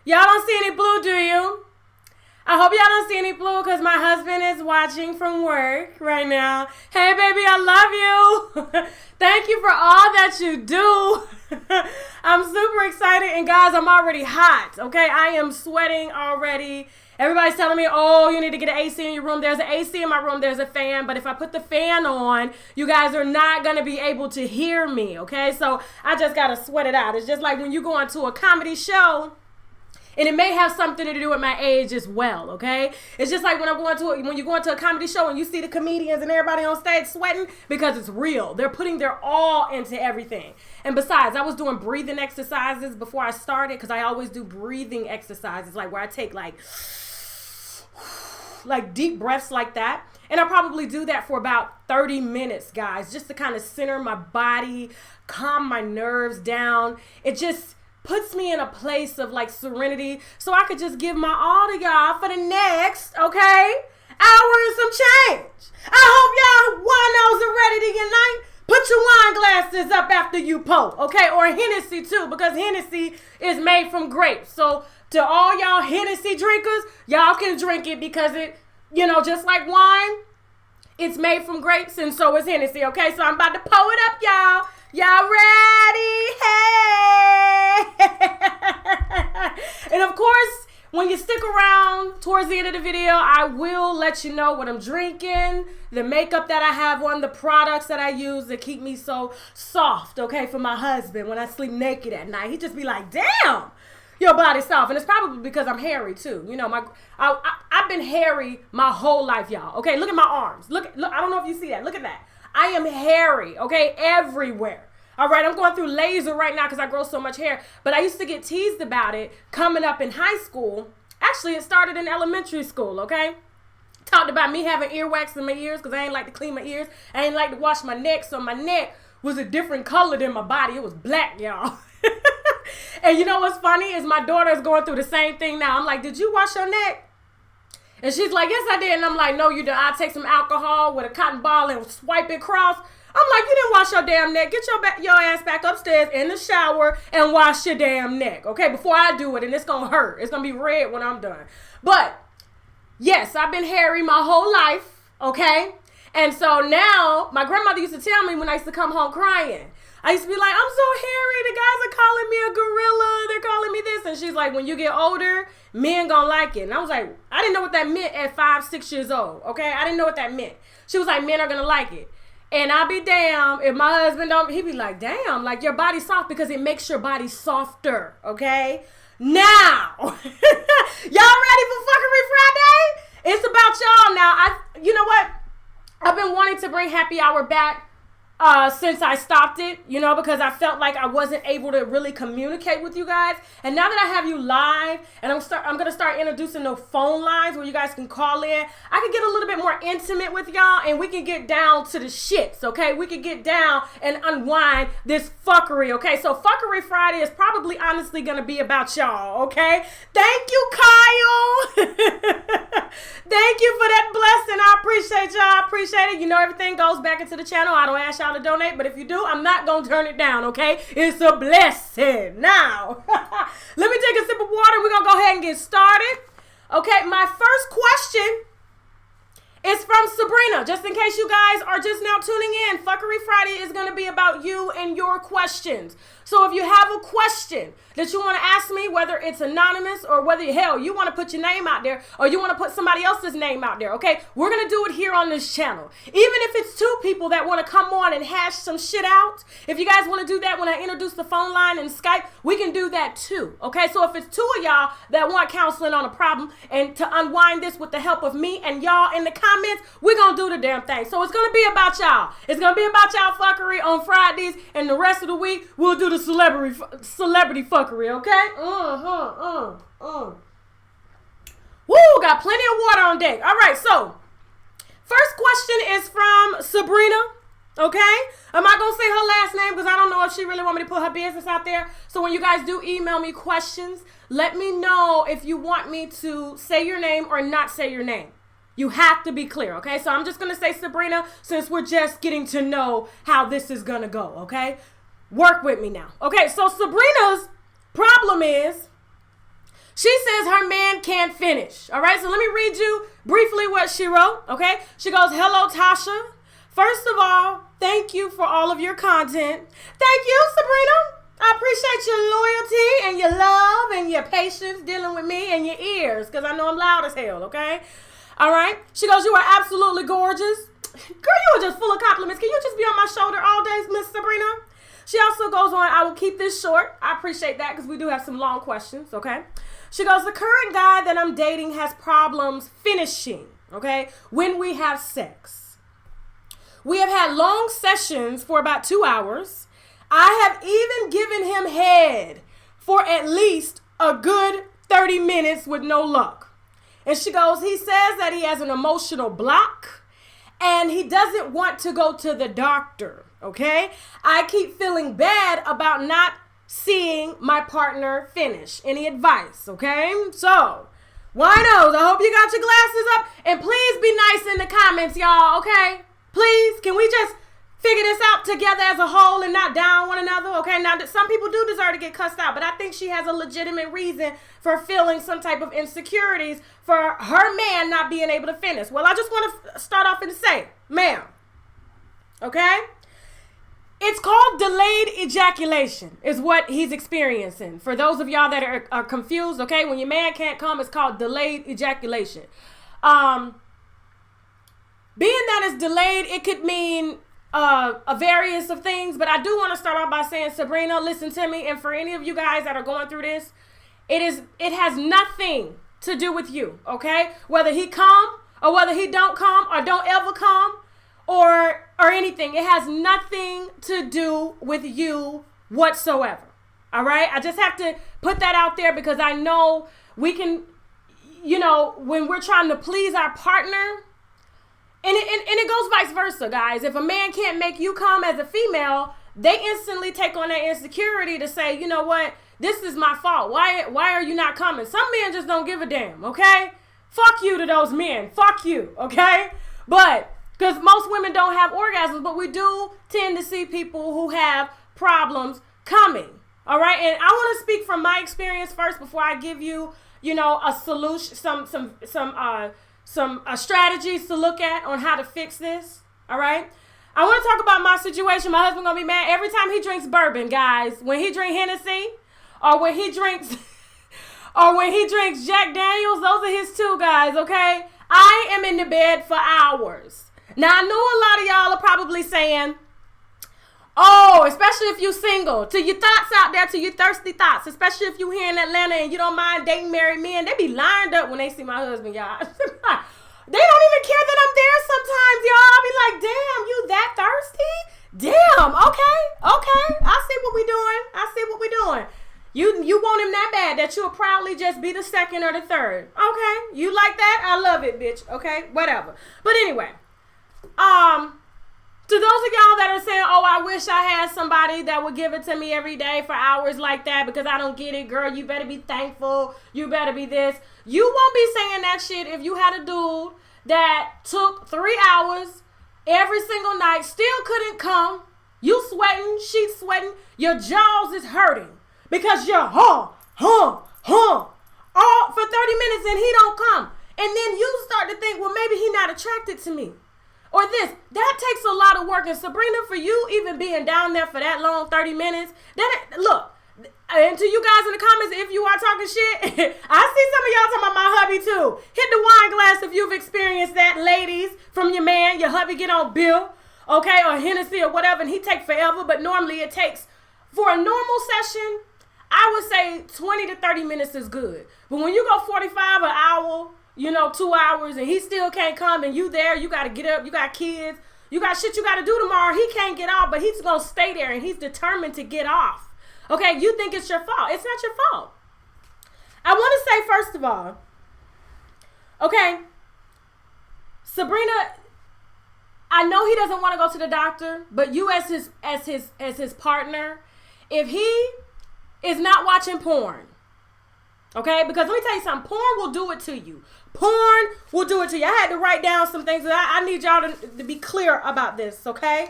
Y'all don't see any blue, do you? I hope y'all don't see any blue because my husband is watching from work right now. Hey, baby, I love you. Thank you for all that you do. I'm super excited. And, guys, I'm already hot, okay? I am sweating already. Everybody's telling me, oh, you need to get an AC in your room. There's an AC in my room. There's a fan. But if I put the fan on, you guys are not going to be able to hear me, okay? So I just got to sweat it out. It's just like when you go into a comedy show. And it may have something to do with my age as well, okay? It's just like when you go into a comedy show and you see the comedians and everybody on stage sweating because it's real. They're putting their all into everything. And besides, I was doing breathing exercises before I started because I always do breathing exercises, like where I take like deep breaths like that. And I probably do that for about 30 minutes, guys, just to kind of center my body, calm my nerves down. It just puts me in a place of like serenity so I could just give my all to y'all for the next, okay, hour and some change. I hope y'all winos are ready to unite. Put your wine glasses up after you pour, okay, or Hennessy too, because Hennessy is made from grapes. So to all y'all Hennessy drinkers, y'all can drink it because it, you know, just like wine, it's made from grapes and so is Hennessy, okay? So I'm about to pour it up, y'all. Y'all ready? Hey! And of course, when you stick around towards the end of the video, I will let you know what I'm drinking, the makeup that I have on, the products that I use to keep me so soft, okay, for my husband when I sleep naked at night. He just be like, damn, your body's soft. And it's probably because I'm hairy too. You know, I've been hairy my whole life, y'all. Okay, look at my arms. Look, I don't know if you see that. Look at that. I am hairy, okay, everywhere. All right, I'm going through laser right now because I grow so much hair. But I used to get teased about it coming up in high school. Actually, it started in elementary school, okay? Talked about me having earwax in my ears because I ain't like to clean my ears. I ain't like to wash my neck, so my neck was a different color than my body. It was black, y'all. And you know what's funny is my daughter is going through the same thing now. I'm like, did you wash your neck? And she's like, yes, I did. And I'm like, no, you didn't. I'll take some alcohol with a cotton ball and swipe it across. I'm like, you didn't wash your damn neck. Get your ass back upstairs in the shower and wash your damn neck, okay, before I do it. And it's going to hurt. It's going to be red when I'm done. But, yes, I've been hairy my whole life, okay? And so now, my grandmother used to tell me when I used to come home crying. I used to be like, I'm so hairy. The guys are calling me a gorilla. They're calling me this. And she's like, when you get older, men gonna like it. And I was like, I didn't know what that meant at 5, 6 years old, okay? I didn't know what that meant. She was like, men are gonna like it. And I'll be damn if my husband don't, he'd be like, damn, like your body's soft because it makes your body softer, okay? Now, y'all ready for Fuckery Friday? It's about y'all now. You know what? I've been wanting to bring Happy Hour back since I stopped it, you know, because I felt like I wasn't able to really communicate with you guys. And now that I have you live, and I'm going to start introducing the phone lines where you guys can call in, I can get a little bit more intimate with y'all, and we can get down to the shits, okay? We can get down and unwind this fuckery, okay? So Fuckery Friday is probably honestly going to be about y'all, okay? Thank you, Kyle. Thank you for that blessing. I appreciate y'all. I appreciate it. You know, everything goes back into the channel. I don't ask y'all to donate, but if you do, I'm not gonna turn it down, okay? It's a blessing. Now, let me take a sip of water. We're gonna go ahead and get started. Okay, my first question is from Sabrina. Just in case you guys are just now tuning in, Fuckery Friday is gonna be about you and your questions. So if you have a question that you want to ask me, whether it's anonymous or whether, hell, you want to put your name out there or you want to put somebody else's name out there, okay? We're going to do it here on this channel. Even if it's 2 people that want to come on and hash some shit out, if you guys want to do that when I introduce the phone line and Skype, we can do that too, okay? So if it's 2 of y'all that want counseling on a problem and to unwind this with the help of me and y'all in the comments, we're going to do the damn thing. So it's going to be about y'all. It's going to be about y'all fuckery on Fridays, and the rest of the week, we'll do the celebrity fuckery, okay? Woo, got plenty of water on deck. All right, so first question is from Sabrina, okay? I'm not going to say her last name because I don't know if she really want me to put her business out there. So when you guys do email me questions, let me know if you want me to say your name or not say your name. You have to be clear, okay? So I'm just going to say Sabrina since we're just getting to know how this is going to go, okay? Work with me now. Okay, so Sabrina's problem is She says her man can't finish. All right, so let me read you briefly what she wrote. Okay, she goes, "Hello, Tasha. First of all, thank you for all of your content." Thank you, Sabrina. I appreciate your loyalty and your love and your patience dealing with me and your ears, because I know I'm loud as hell, okay? All right. She goes, "You are absolutely gorgeous." Girl, you are just full of compliments. Can you just be on my shoulder all day, Miss Sabrina? She also goes on, "I will keep this short." I appreciate that because we do have some long questions, okay? She goes, "The current guy that I'm dating has problems finishing, okay, when we have sex. We have had long sessions for about 2 hours. I have even given him head for at least a good 30 minutes with no luck." And she goes, "He says that he has an emotional block and he doesn't want to go to the doctor, okay? I keep feeling bad about not seeing my partner finish. Any advice, okay?" So, winos, I hope you got your glasses up. And please be nice in the comments, y'all, okay? Please, can we just figure this out together as a whole and not down one another, okay? Now, some people do deserve to get cussed out, but I think she has a legitimate reason for feeling some type of insecurities for her man not being able to finish. Well, I just want to start off and say, ma'am, okay? It's called delayed ejaculation is what he's experiencing. For those of y'all that are confused, okay? When your man can't come, it's called delayed ejaculation. Being that it's delayed, it could mean a various of things, but I do want to start off by saying, Sabrina, listen to me, and for any of you guys that are going through this, it has nothing to do with you, okay? Whether he come or whether he don't come or don't ever come or anything, it has nothing to do with you whatsoever. All right, I just have to put that out there because I know we can, you know, when we're trying to please our partner. And it goes vice versa, guys. If a man can't make you come as a female, they instantly take on that insecurity to say, you know what, this is my fault. Why are you not coming? Some men just don't give a damn, okay? Fuck you to those men. Fuck you, okay? But, because most women don't have orgasms, but we do tend to see people who have problems coming, all right? And I want to speak from my experience first before I give you, you know, a solution, some strategies to look at on how to fix this, all right? I want to talk about my situation. My husband gonna be mad every time he drinks bourbon, guys. When he drink Hennessy, or when he drinks, Jack Daniels, those are his two, guys, okay? I am in the bed for hours. Now, I know a lot of y'all are probably saying, oh, especially if you single, to your thoughts out there, to your thirsty thoughts, especially if you here in Atlanta and you don't mind dating married men, they be lined up when they see my husband, y'all. They don't even care that I'm there sometimes, y'all. I'll be like, damn, you that thirsty? Damn, okay. I see what we doing. You want him that bad that you'll probably just be the second or the third. Okay, you like that? I love it, bitch. Okay, whatever. But anyway, to those of y'all that are saying, oh, I wish I had somebody that would give it to me every day for hours like that because I don't get it, girl, you better be thankful. You better be this. You won't be saying that shit if you had a dude that took 3 hours every single night, still couldn't come. You sweating, she's sweating, your jaws is hurting because you're all for 30 minutes and he don't come. And then you start to think, well, maybe he not attracted to me. Or this, that takes a lot of work. And Sabrina, for you even being down there for that long, 30 minutes, look, and to you guys in the comments, if you are talking shit, I see some of y'all talking about my hubby too. Hit the wine glass if you've experienced that, ladies, from your man. Your hubby get on Bill, okay, or Hennessy or whatever, and he take forever. But normally it takes, for a normal session, I would say 20 to 30 minutes is good. But when you go 45 an hour, 2 hours, and he still can't come, and you there, you got to get up, you got kids, you got shit you got to do tomorrow, he can't get off, but he's going to stay there, and he's determined to get off. Okay, you think it's your fault. It's not your fault. I want to say, first of all, okay, Sabrina, I know he doesn't want to go to the doctor, but you as his partner, if he is not watching porn, okay, because let me tell you something, porn will do it to you. Porn will do it to you. I had to write down some things that I need y'all to be clear about this, okay?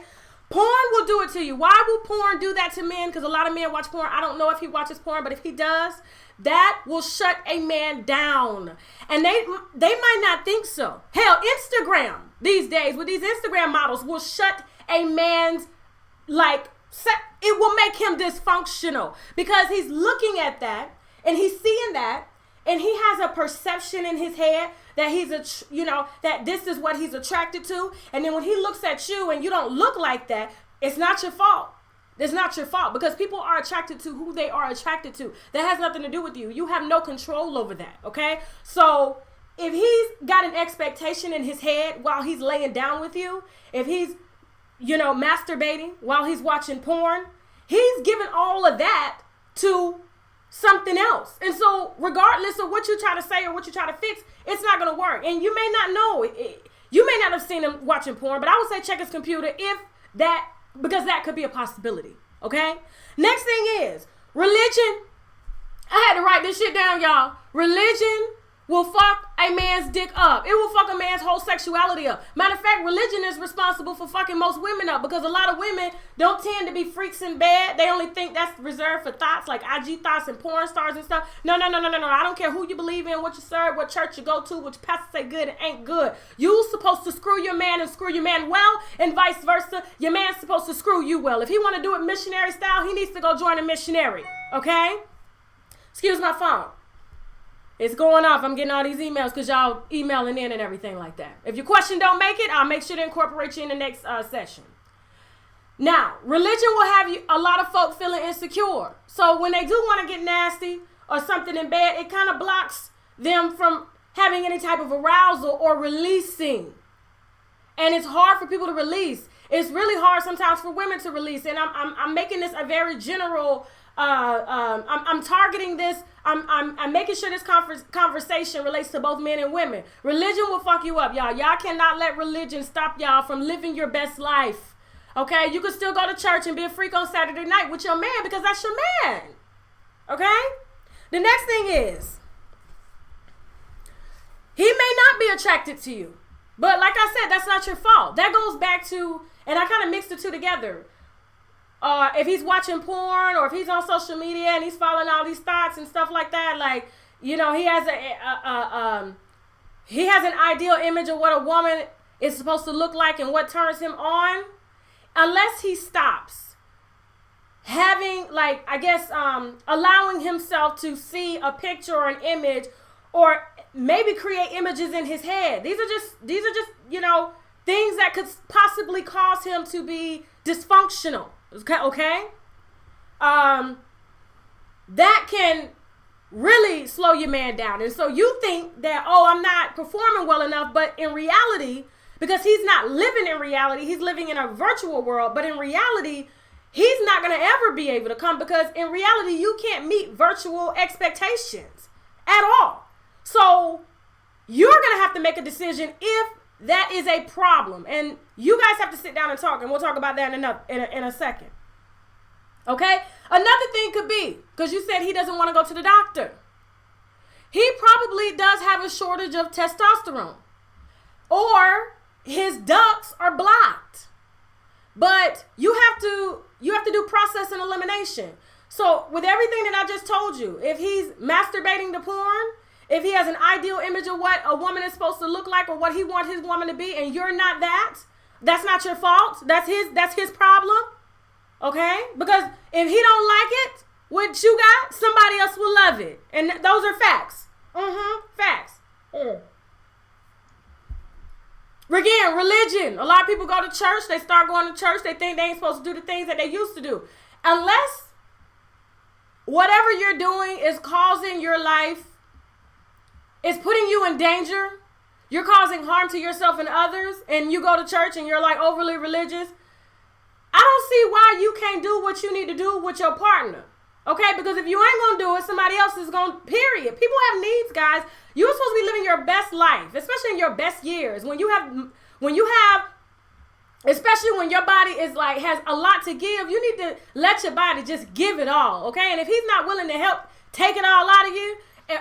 Porn will do it to you. Why will porn do that to men? Because a lot of men watch porn. I don't know if he watches porn, but if he does, that will shut a man down. And they might not think so. Hell, Instagram these days with these Instagram models will shut a man's, it will make him dysfunctional because he's looking at that and he's seeing that and he has a perception in his head that that this is what he's attracted to. And then when he looks at you and you don't look like that, it's not your fault. It's not your fault because people are attracted to who they are attracted to. That has nothing to do with you. You have no control over that, okay? So if he's got an expectation in his head while he's laying down with you, if he's, masturbating while he's watching porn, he's giving all of that to something else. And so regardless of what you try to say or what you try to fix, it's not going to work. And you may not know it. You may not have seen him watching porn, but I would say check his computer because that could be a possibility, okay? Next thing is religion. I had to write this shit down, y'all. Religion will fuck a man's dick up. It will fuck a man's whole sexuality up. Matter of fact, religion is responsible for fucking most women up because a lot of women don't tend to be freaks in bed. They only think that's reserved for thoughts like IG thoughts and porn stars and stuff. No. I don't care who you believe in, what you serve, what church you go to, which pastor say good and ain't good. You supposed to screw your man and screw your man well, and vice versa. Your man's supposed to screw you well. If he want to do it missionary style, he needs to go join a missionary, okay? Excuse my phone. It's going off. I'm getting all these emails because y'all emailing in and everything like that. If your question don't make it, I'll make sure to incorporate you in the next session. Now, religion will have a lot of folk feeling insecure. So when they do want to get nasty or something in bed, it kind of blocks them from having any type of arousal or releasing. And it's hard for people to release. It's really hard sometimes for women to release. And I'm making this a very general. I'm targeting this. I'm making sure this conversation relates to both men and women. Religion will fuck you up, y'all. Y'all cannot let religion stop y'all from living your best life. Okay? You can still go to church and be a freak on Saturday night with your man because that's your man. Okay? The next thing is, he may not be attracted to you. But like I said, that's not your fault. That goes back to, and I kind of mixed the two together. If he's watching porn or if he's on social media and he's following all these thoughts and stuff like that, he has an ideal image of what a woman is supposed to look like and what turns him on. Unless he stops having, allowing himself to see a picture or an image or maybe create images in his head. These are just things that could possibly cause him to be dysfunctional. Okay? That can really slow your man down. And so you think that, I'm not performing well enough, but in reality, because he's not living in reality, he's living in a virtual world, but in reality, he's not going to ever be able to come because in reality, you can't meet virtual expectations at all. So you're going to have to make a decision if that is a problem. And you guys have to sit down and talk, and we'll talk about that in a second. Okay? Another thing could be, because you said he doesn't want to go to the doctor. He probably does have a shortage of testosterone. Or his ducts are blocked. But you have to do process and elimination. So with everything that I just told you, if he's masturbating to porn, if he has an ideal image of what a woman is supposed to look like or what he wants his woman to be, and you're not that's not your fault. That's his problem. Okay? Because if he don't like it, what you got, somebody else will love it. And those are facts. Facts. Again, religion. A lot of people go to church. They start going to church. They think they ain't supposed to do the things that they used to do. Unless whatever you're doing is causing your life, is putting you in danger, you're causing harm to yourself and others, and you go to church and you're like overly religious, I don't see why you can't do what you need to do with your partner. Okay? Because if you ain't going to do it, somebody else is going to, period. People have needs, guys. You're supposed to be living your best life, especially in your best years. When you have, especially when your body is has a lot to give, you need to let your body just give it all. Okay? And if he's not willing to help take it all out of you,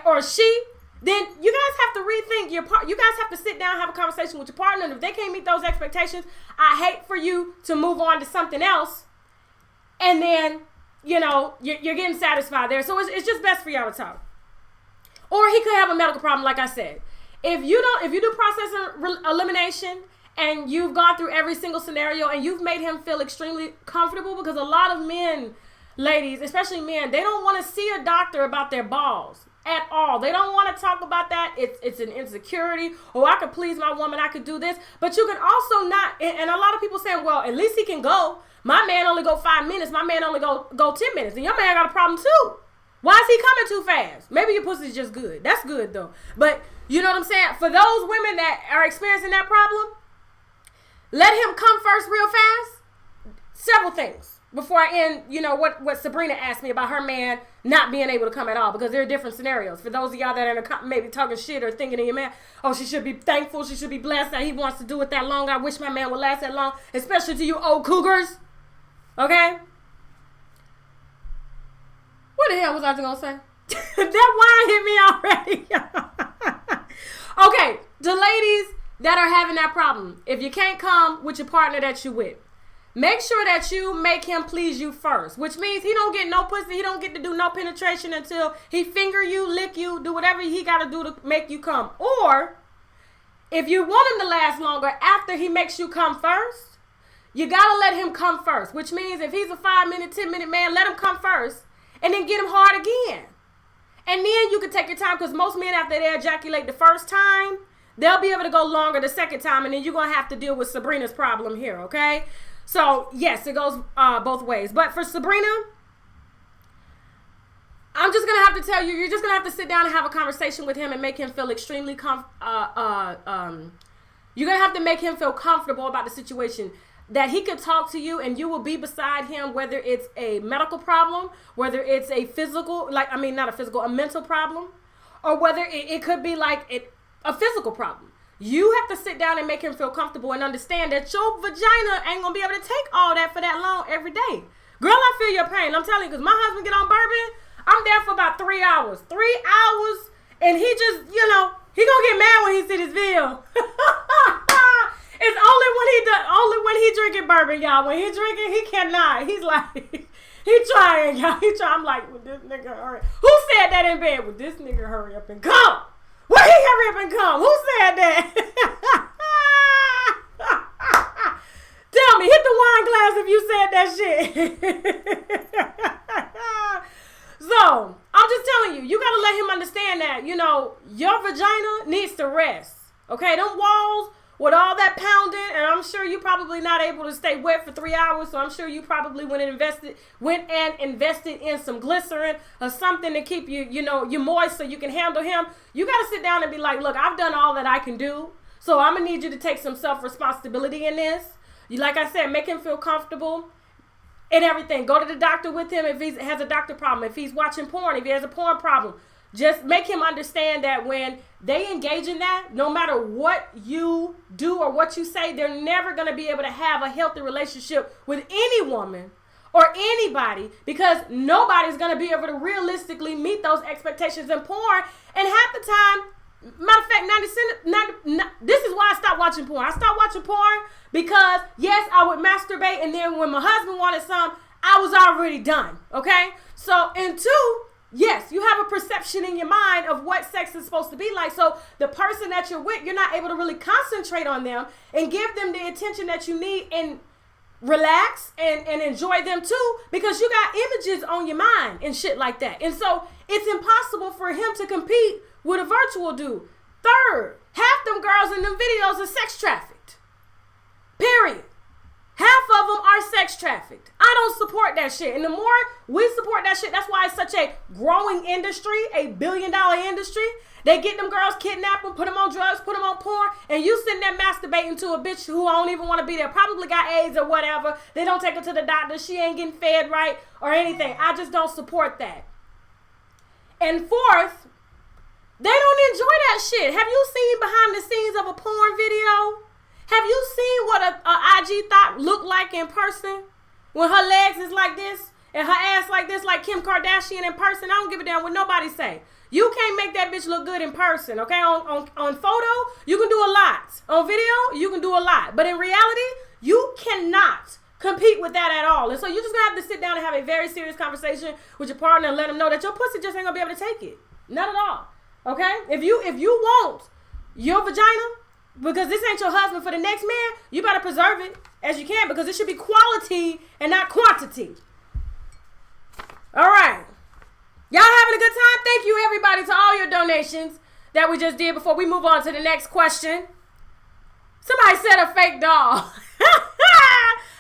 or she, then you guys have to rethink your part. You guys have to sit down and have a conversation with your partner. And if they can't meet those expectations, I hate for you to move on to something else. And then, you're getting satisfied there. So it's just best for y'all to talk. he could have a medical problem, like I said. If you do process elimination and you've gone through every single scenario and you've made him feel extremely comfortable, because a lot of men, ladies, especially men, they don't want to see a doctor about their balls at all. They don't want to talk about that. It's an insecurity. Oh, I could please my woman. I could do this. But you can also not, and a lot of people saying, well, at least he can go. My man only go 5 minutes. My man only go 10 minutes. And your man got a problem too. Why is he coming too fast? Maybe your pussy's just good. That's good though. But you know what I'm saying? For those women that are experiencing that problem, let him come first real fast. Several things. Before I end, you know, what Sabrina asked me about her man not being able to come at all, because there are different scenarios. For those of y'all that are maybe talking shit or thinking in your man, oh, she should be thankful, she should be blessed that he wants to do it that long. I wish my man would last that long, especially to you old cougars. Okay? What the hell was I going to say? That wine hit me already. Okay, the ladies that are having that problem, if you can't come with your partner that you with, make sure that you make him please you first, which means he don't get no pussy. He don't get to do no penetration until he finger you, lick you, do whatever he got to do to make you come. Or if you want him to last longer after he makes you come first, you got to let him come first, which means if he's a 5-minute, 10-minute man, let him come first and then get him hard again. And then you can take your time, because most men, after they ejaculate the first time, they'll be able to go longer the second time, and then you're going to have to deal with Sabrina's problem here, okay? So, yes, it goes both ways. But for Sabrina, I'm just going to have to tell you, you're just going to have to sit down and have a conversation with him and make him feel extremely you're going to have to make him feel comfortable about the situation, that he could talk to you and you will be beside him, whether it's a medical problem, whether it's a physical, a mental problem, or whether it could be like a physical problem. You have to sit down and make him feel comfortable and understand that your vagina ain't going to be able to take all that for that long every day. Girl, I feel your pain. I'm telling you, because my husband get on bourbon, I'm there for about 3 hours. 3 hours, and he just, he going to get mad when he see this video. It's only when he drinking bourbon, y'all. When he drinking, he cannot. He's like, he trying, y'all. I'm like, would this nigga hurry? Who said that in bed? Would this nigga hurry up and come? Will he hurry up and come? Who said that? Tell me, hit the wine glass if you said that shit. So, I'm just telling you, you got to let him understand that, your vagina needs to rest. Okay? Them walls with all that pounding, and I'm sure you probably not able to stay wet for 3 hours, so I'm sure you probably went and invested in some glycerin or something to keep you moist so you can handle him. You got to sit down and be like, look, I've done all that I can do, so I'm going to need you to take some self-responsibility in this. Like I said, make him feel comfortable and everything. Go to the doctor with him if he has a doctor problem, if he's watching porn, if he has a porn problem. Just make him understand that when they engage in that, no matter what you do or what you say, they're never going to be able to have a healthy relationship with any woman or anybody, because nobody's going to be able to realistically meet those expectations in porn. And half the time, matter of fact, this is why I stopped watching porn. I stopped watching porn because, yes, I would masturbate, and then when my husband wanted some, I was already done, okay? So, and two, yes, you have a perception in your mind of what sex is supposed to be like. So the person that you're with, you're not able to really concentrate on them and give them the attention that you need and relax and enjoy them too, because you got images on your mind and shit like that. And so it's impossible for him to compete with a virtual dude. Third, half them girls in them videos are sex trafficked. Period. Half of them are sex trafficked. I don't support that shit. And the more we support that shit, that's why it's such a growing industry, a billion-dollar industry. They get them girls, kidnap them, put them on drugs, put them on porn, and you sitting there masturbating to a bitch who don't even want to be there, probably got AIDS or whatever. They don't take her to the doctor. She ain't getting fed right or anything. I just don't support that. And fourth, they don't enjoy that shit. Have you seen behind the scenes of a porn video? Have you seen what a IG thought look like in person? When her legs is like this and her ass like this, like Kim Kardashian in person? I don't give a damn what nobody say. You can't make that bitch look good in person, okay? On photo, you can do a lot. On video, you can do a lot. But in reality, you cannot compete with that at all. And so you're just going to have to sit down and have a very serious conversation with your partner and let them know that your pussy just ain't going to be able to take it. Not at all. Okay? If you want your vagina, because this ain't your husband for the next man, you better preserve it as you can, because it should be quality and not quantity. All right. Y'all having a good time? Thank you, everybody, to all your donations that we just did before we move on to the next question. Somebody said a fake doll.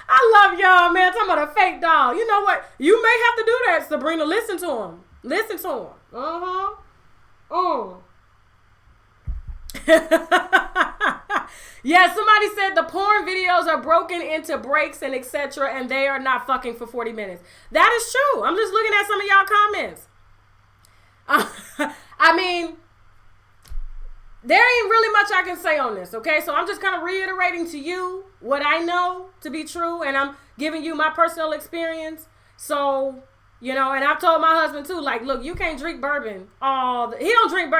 I love y'all, man. Talking about a fake doll. You know what? You may have to do that, Sabrina. Listen to him. Listen to him. Yeah, somebody said the porn videos are broken into breaks and etc. and they are not fucking for 40 minutes. That is true. I'm just looking at some of y'all comments. I mean, there ain't really much I can say on this, okay? So I'm just kind of reiterating to you what I know to be true, and I'm giving you my personal experience. So, you know, and I've told my husband too, like, look, you can't drink bourbon he don't drink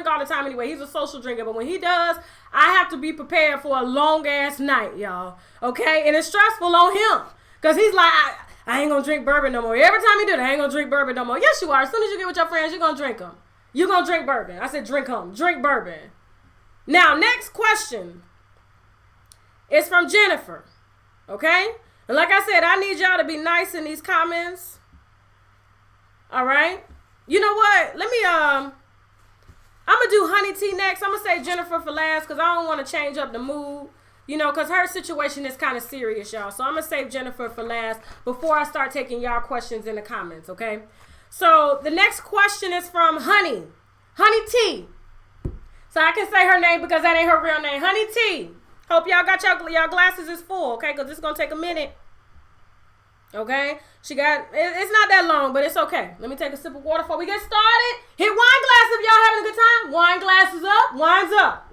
all the time anyway. He's a social drinker, but when he does, I have to be prepared for a long ass night, y'all. Okay? And it's stressful on him, because he's like, I ain't gonna drink bourbon no more. Every time he do that, I ain't gonna drink bourbon no more. Yes, you are. As soon as you get with your friends, you're gonna drink them. You're gonna drink bourbon. I said drink them. Drink bourbon. Now, next question is from Jennifer. Okay? And like I said, I need y'all to be nice in these comments. All right? You know what? Let me, I'm going to do honey tea next. I'm going to say Jennifer for last, because I don't want to change up the mood. You know, because her situation is kind of serious, y'all. So I'm going to save Jennifer for last before I start taking y'all questions in the comments, okay? So the next question is from Honey. Honey T. So I can say her name because that ain't her real name. Honey T. Hope y'all got y'all glasses is full, okay? Because this is going to take a minute. Okay? She got, it's not that long, but it's okay. Let me take a sip of water before we get started. Hit wine glass if y'all having a good time. Wine glasses up. Wine's up.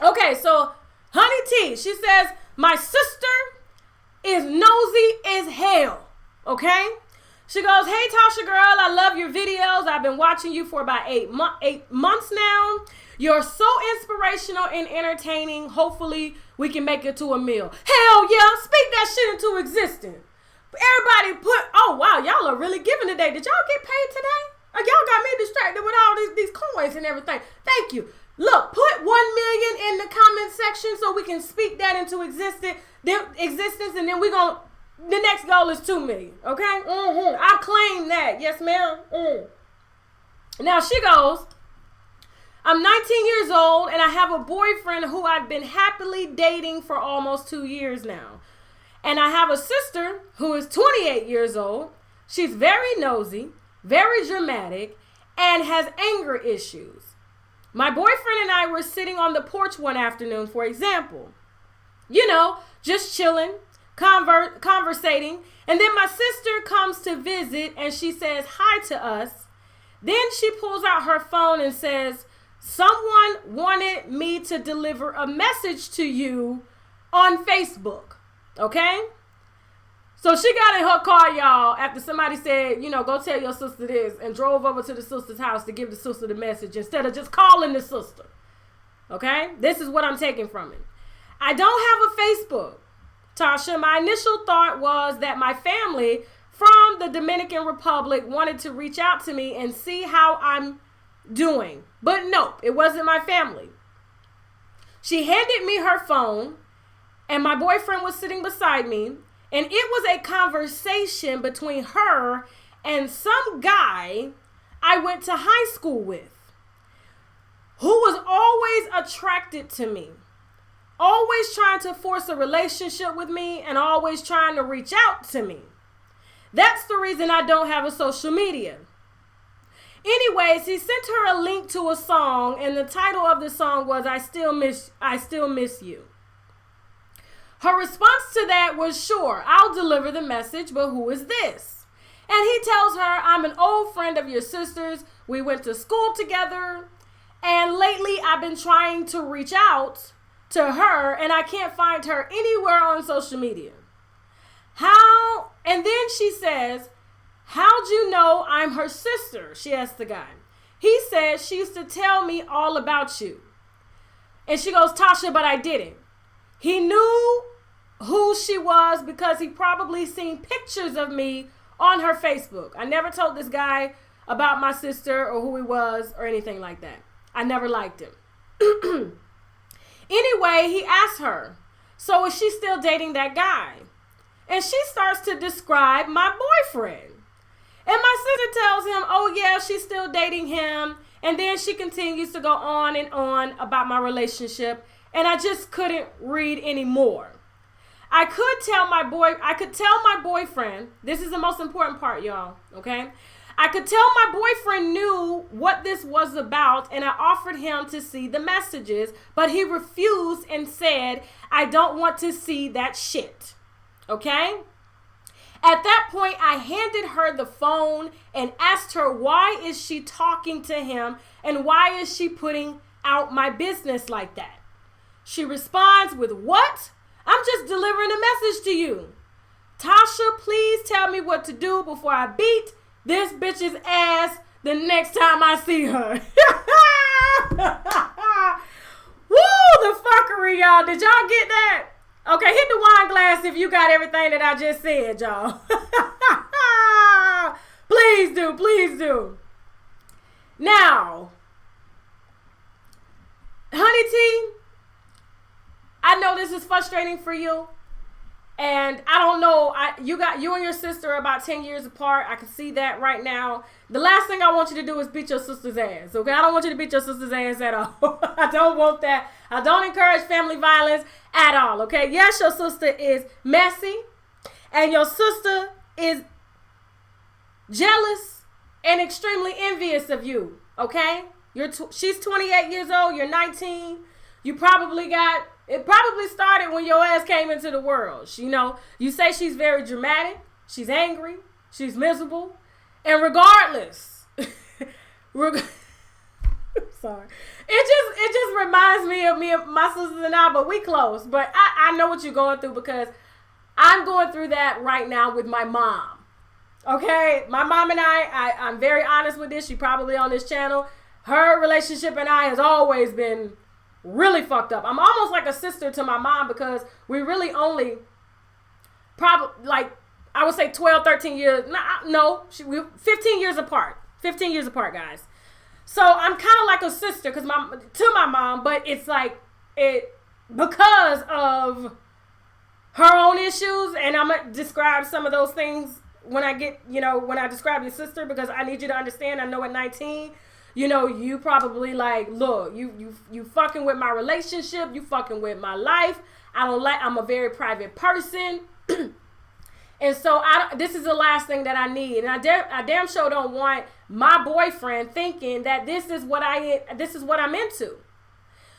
Okay, so Honey T, she says, my sister is nosy as hell. Okay? She goes, hey, Tasha girl, I love your videos. I've been watching you for about 8 months now. You're so inspirational and entertaining. Hopefully, we can make it to a meal. Hell yeah, speak that shit into existence. Everybody oh, wow, y'all are really giving today. Did y'all get paid today? Y'all got me distracted with all these coins and everything. Thank you. Look, put 1 million in the comment section so we can speak that into existence, and then the next goal is 2 million, okay? I claim that. Yes, ma'am. Now, she goes, I'm 19 years old, and I have a boyfriend who I've been happily dating for almost 2 years now. And I have a sister who is 28 years old. She's very nosy, very dramatic, and has anger issues. My boyfriend and I were sitting on the porch one afternoon, for example. You know, just chilling, conversating, and then my sister comes to visit and she says hi to us. Then she pulls out her phone and says, someone wanted me to deliver a message to you on Facebook. Okay? So she got in her car, y'all, after somebody said, you know, go tell your sister this, and drove over to the sister's house to give the sister the message instead of just calling the sister. Okay? This is what I'm taking from it. I don't have a Facebook, Tasha. My initial thought was that my family from the Dominican Republic wanted to reach out to me and see how I'm doing. But nope, it wasn't my family. She handed me her phone, and my boyfriend was sitting beside me, and it was a conversation between her and some guy I went to high school with, who was always attracted to me, always trying to force a relationship with me, and always trying to reach out to me. That's the reason I don't have a social media. Anyways, he sent her a link to a song, and the title of the song was I Still Miss You. Her response to that was, sure, I'll deliver the message, but who is this? And he tells her, I'm an old friend of your sister's. We went to school together, and lately I've been trying to reach out to her, and I can't find her anywhere on social media. How? And then she says, how'd you know I'm her sister? She asked the guy. He said, she used to tell me all about you. And she goes, Tasha, but I didn't. He knew who she was because he probably seen pictures of me on her Facebook. I never told this guy about my sister or who he was or anything like that. I never liked him. Anyway, he asked her, so is she still dating that guy? And she starts to describe my boyfriend. And my sister tells him, oh yeah, she's still dating him. And then she continues to go on and on about my relationship. And I just couldn't read anymore. I could tell my boyfriend, this is the most important part, y'all, okay? I could tell my boyfriend knew what this was about, and I offered him to see the messages, but he refused and said, I don't want to see that shit, okay? At that point, I handed her the phone and asked her, why is she talking to him, and why is she putting out my business like that? She responds with, what? I'm just delivering a message to you. Tasha, please tell me what to do before I beat this bitch's ass the next time I see her. Woo, the fuckery, y'all. Did y'all get that? Okay, hit the wine glass if you got everything that I just said, y'all. Please do, please do. Now, Honey T, I know this is frustrating for you. And I don't know, you and your sister are about 10 years apart. I can see that right now. The last thing I want you to do is beat your sister's ass, okay? I don't want you to beat your sister's ass at all. I don't want that. I don't encourage family violence at all, okay? Yes, your sister is messy, and your sister is jealous and extremely envious of you, okay? She's 28 years old, you're 19. It probably started when your ass came into the world. You say she's very dramatic, she's angry, she's miserable, and regardless, sorry, it just reminds me of my sisters and I, but we close. But I know what you're going through because I'm going through that right now with my mom. Okay, my mom and I'm very honest with this. She probably on this channel. Her relationship and I has always been really fucked up. I'm almost like a sister to my mom because we really only probably, like, I would say 12, 13 years. We're 15 years apart. 15 years apart, guys. So I'm kind of like a sister to my mom, but it's like because of her own issues, and I'm going to describe some of those things when I describe your sister, because I need you to understand. I know at 19, you probably like, look, you fucking with my relationship, you fucking with my life. I'm a very private person. And so this is the last thing that I need. And I damn sure don't want my boyfriend thinking that this is what I'm into.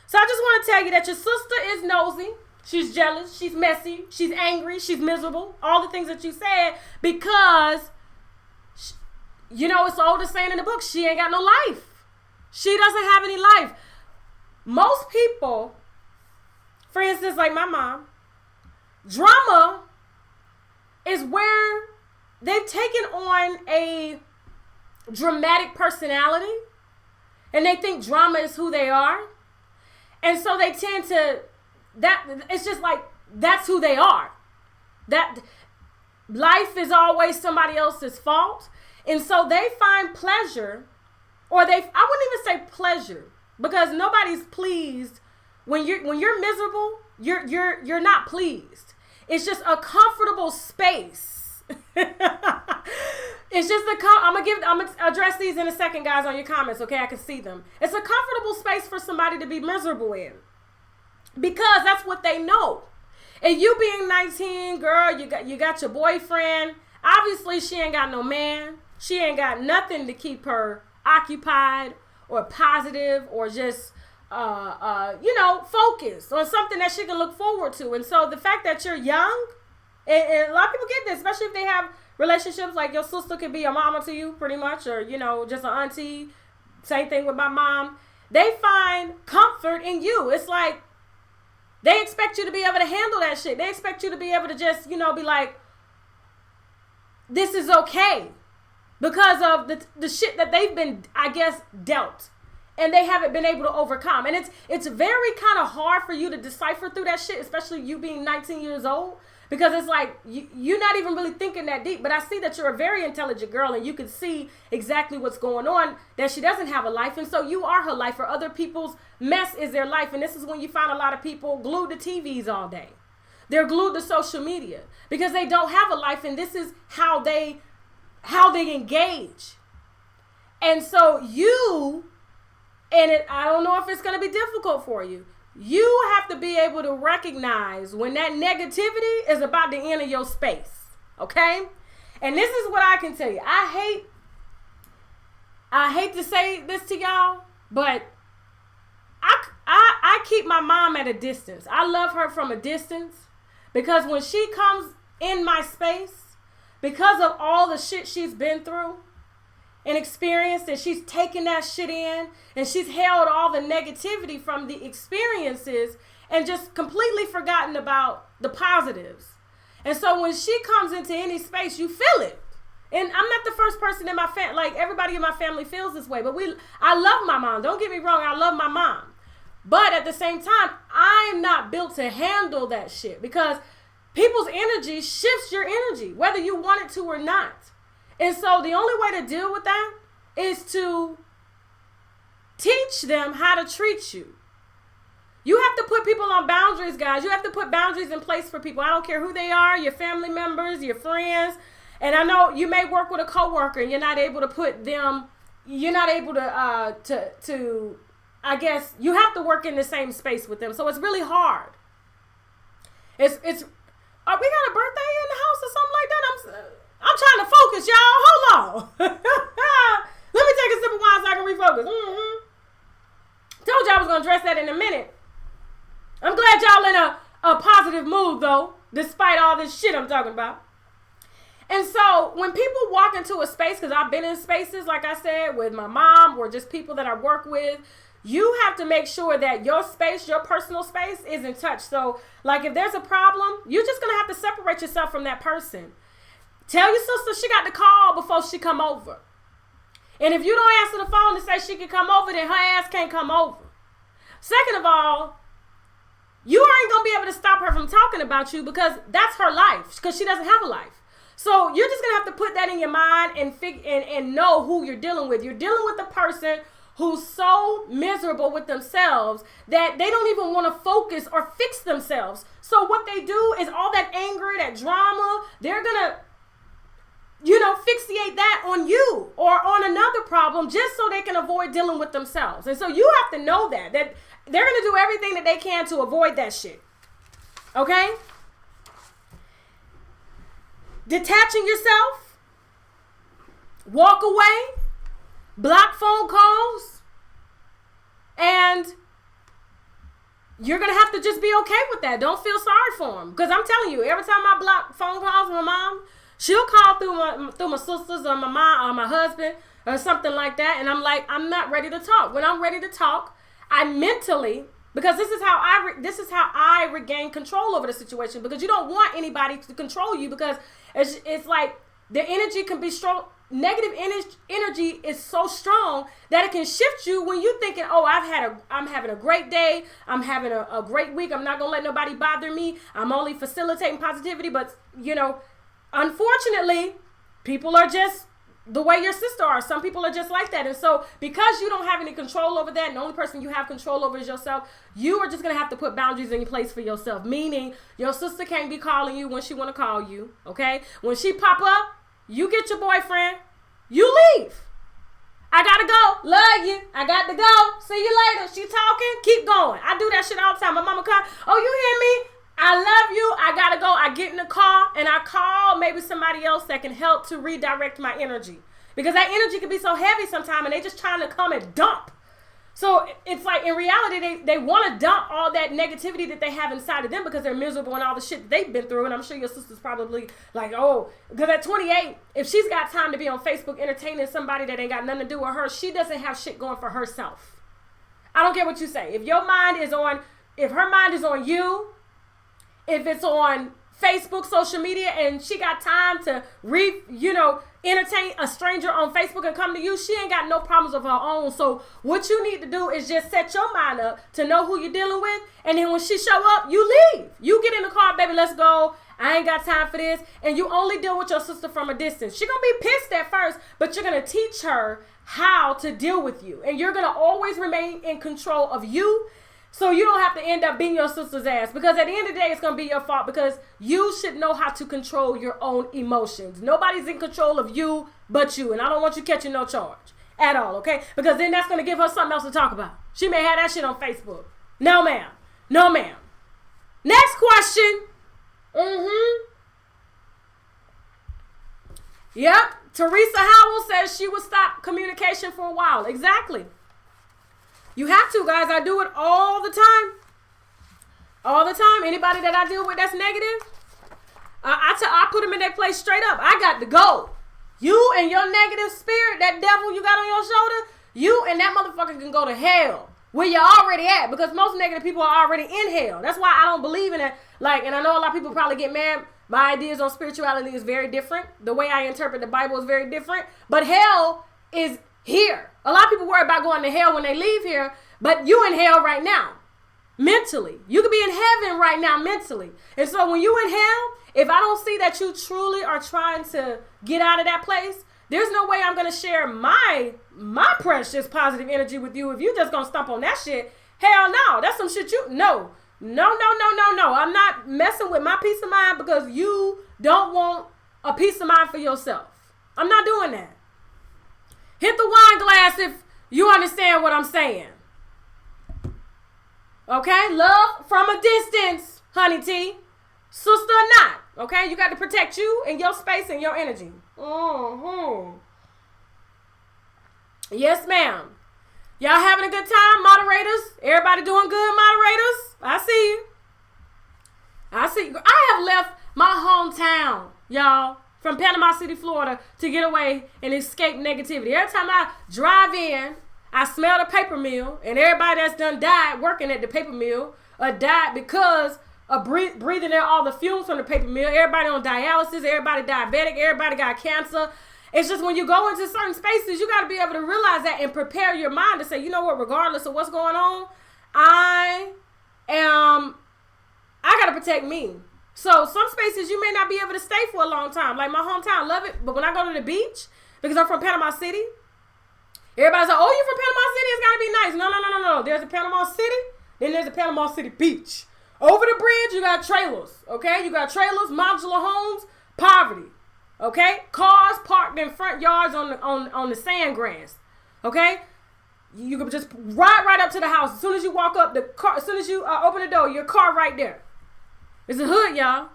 So I just want to tell you that your sister is nosy. She's jealous. She's messy. She's angry. She's miserable. All the things that you said, because it's the oldest saying in the book. She ain't got no life. She doesn't have any life. Most people, for instance, like my mom, drama is where they've taken on a dramatic personality, and they think drama is who they are. And so they tend to, it's just like, that's who they are. That life is always somebody else's fault. And so they find pleasure, I wouldn't even say pleasure, because nobody's pleased when you're miserable. You're not pleased. It's just a comfortable space. It's just I'm gonna address these in a second, guys, on your comments. Okay, I can see them. It's a comfortable space for somebody to be miserable in, because that's what they know. And you being 19, girl, you got your boyfriend. Obviously, she ain't got no man. She ain't got nothing to keep her occupied or positive or just, focused on something that she can look forward to. And so the fact that you're young, and a lot of people get this, especially if they have relationships, like your sister could be a mama to you pretty much, or, just an auntie. Same thing with my mom. They find comfort in you. It's like they expect you to be able to handle that shit. They expect you to be able to just, be like, this is okay. Because of the shit that they've been, I guess, dealt, and they haven't been able to overcome. And it's very kind of hard for you to decipher through that shit, especially you being 19 years old, Because it's like, you're not even really thinking that deep. But I see that you're a very intelligent girl and you can see exactly what's going on, that she doesn't have a life. And so you are her life, or other people's mess is their life. And this is when you find a lot of people glued to TVs all day. They're glued to social media because they don't have a life. And this is how they engage. And so I don't know if it's going to be difficult for you. You have to be able to recognize when that negativity is about to enter your space. Okay? And this is what I can tell you. I hate to say this to y'all, but I keep my mom at a distance. I love her from a distance because when she comes in my space, because of all the shit she's been through and experienced, and she's taken that shit in, and she's held all the negativity from the experiences and just completely forgotten about the positives. And so when she comes into any space, you feel it. And I'm not the first person in my family, like everybody in my family feels this way, but I love my mom. Don't get me wrong, I love my mom. But at the same time, I'm not built to handle that shit, because people's energy shifts your energy, whether you want it to or not. And so the only way to deal with that is to teach them how to treat you. You have to put people on boundaries, guys. You have to put boundaries in place for people. I don't care who they are, your family members, your friends. And I know you may work with a coworker and you're not able to put them, you're not able to I guess you have to work in the same space with them. So it's really hard. We got a birthday in the house or something like that? I'm trying to focus, y'all. Hold on. Let me take a sip of wine so I can refocus. Told you I was going to address that in a minute. I'm glad y'all in a positive mood, though, despite all this shit I'm talking about. And so when people walk into a space, because I've been in spaces, like I said, with my mom or just people that I work with, you have to make sure that your space, your personal space, isn't touched. So, like, if there's a problem, you're just going to have to separate yourself from that person. Tell your sister she got to call before she come over. And if you don't answer the phone to say she can come over, then her ass can't come over. Second of all, you ain't going to be able to stop her from talking about you, because that's her life, because she doesn't have a life. So you're just going to have to put that in your mind and know who you're dealing with. You're dealing with a person who's so miserable with themselves that they don't even want to focus or fix themselves. So what they do is all that anger, that drama, they're going to fixate that on you or on another problem just so they can avoid dealing with themselves. And so you have to know that they're going to do everything that they can to avoid that shit. Okay? Detaching yourself, walk away, block phone calls, and you're going to have to just be okay with that. Don't feel sorry for them. Because I'm telling you, every time I block phone calls from my mom, she'll call through my sisters or my mom or my husband or something like that. And I'm like, I'm not ready to talk. When I'm ready to talk, I mentally, because this is how I regain control over the situation, because you don't want anybody to control you, because it's like the energy can be strong. Negative energy is so strong that it can shift you when you're thinking, oh, I'm having a great day. I'm having a great week. I'm not going to let nobody bother me. I'm only facilitating positivity. But, unfortunately, people are just the way your sister are. Some people are just like that. And so because you don't have any control over that, and the only person you have control over is yourself, you are just going to have to put boundaries in place for yourself. Meaning your sister can't be calling you when she want to call you. Okay? When she pop up, you get your boyfriend, you leave. I gotta go. Love you. I got to go. See you later. She talking. Keep going. I do that shit all the time. My mama call. Oh, you hear me? I love you. I gotta go. I get in the car and I call maybe somebody else that can help to redirect my energy. Because that energy can be so heavy sometimes and they just trying to come and dump. So it's like, in reality, they want to dump all that negativity that they have inside of them because they're miserable and all the shit that they've been through. And I'm sure your sister's probably like, oh, because at 28, if she's got time to be on Facebook entertaining somebody that ain't got nothing to do with her, she doesn't have shit going for herself. I don't care what you say. If her mind is on you, if it's on Facebook, social media, and she got time to entertain a stranger on Facebook and come to you, she ain't got no problems of her own. So what you need to do is just set your mind up to know who you're dealing with, and then when she show up, you leave. You get in the car, baby, let's go. I ain't got time for this. And you only deal with your sister from a distance. She gonna be pissed at first, but you're gonna teach her how to deal with you. And you're gonna always remain in control of you, so you don't have to end up being your sister's ass. Because at the end of the day, it's gonna be your fault, because you should know how to control your own emotions. Nobody's in control of you but you. And I don't want you catching no charge at all, okay? Because then that's gonna give her something else to talk about. She may have that shit on Facebook. No, ma'am. No, ma'am. Next question. Yep. Teresa Howell says she would stop communication for a while. Exactly. You have to, guys. I do it all the time. All the time. Anybody that I deal with that's negative, I put them in their place straight up. I got to go. You and your negative spirit, that devil you got on your shoulder, you and that motherfucker can go to hell where you're already at, because most negative people are already in hell. That's why I don't believe in it. And I know a lot of people probably get mad. My ideas on spirituality is very different. The way I interpret the Bible is very different. But hell is here. A lot of people worry about going to hell when they leave here, but you in hell right now, mentally. You could be in heaven right now mentally. And so when you in hell, if I don't see that you truly are trying to get out of that place, there's no way I'm going to share my precious positive energy with you if you just going to stump on that shit. Hell no. That's some shit No. I'm not messing with my peace of mind because you don't want a peace of mind for yourself. I'm not doing that. Hit the wine glass if you understand what I'm saying. Okay? Love from a distance, honey T. Sister or not. Okay? You got to protect you and your space and your energy. Yes, ma'am. Y'all having a good time, moderators? Everybody doing good, moderators? I see you. I have left my hometown, y'all, from Panama City, Florida, to get away and escape negativity. Every time I drive in, I smell the paper mill, and everybody that's done died working at the paper mill died because of breathing in all the fumes from the paper mill. Everybody on dialysis, everybody diabetic, everybody got cancer. It's just when you go into certain spaces, you got to be able to realize that and prepare your mind to say, you know what, regardless of what's going on, I got to protect me. So some spaces you may not be able to stay for a long time. Like my hometown, love it. But when I go to the beach, because I'm from Panama City, everybody's like, oh, you from Panama City? It's got to be nice. No. There's a Panama City, then there's a Panama City beach. Over the bridge, you got trailers, okay? You got trailers, modular homes, poverty. Okay, cars parked in front yards on the sand grass. Okay, you can just ride right up to the house. As soon as you walk up, as soon as you open the door, your car right there. It's a hood, y'all.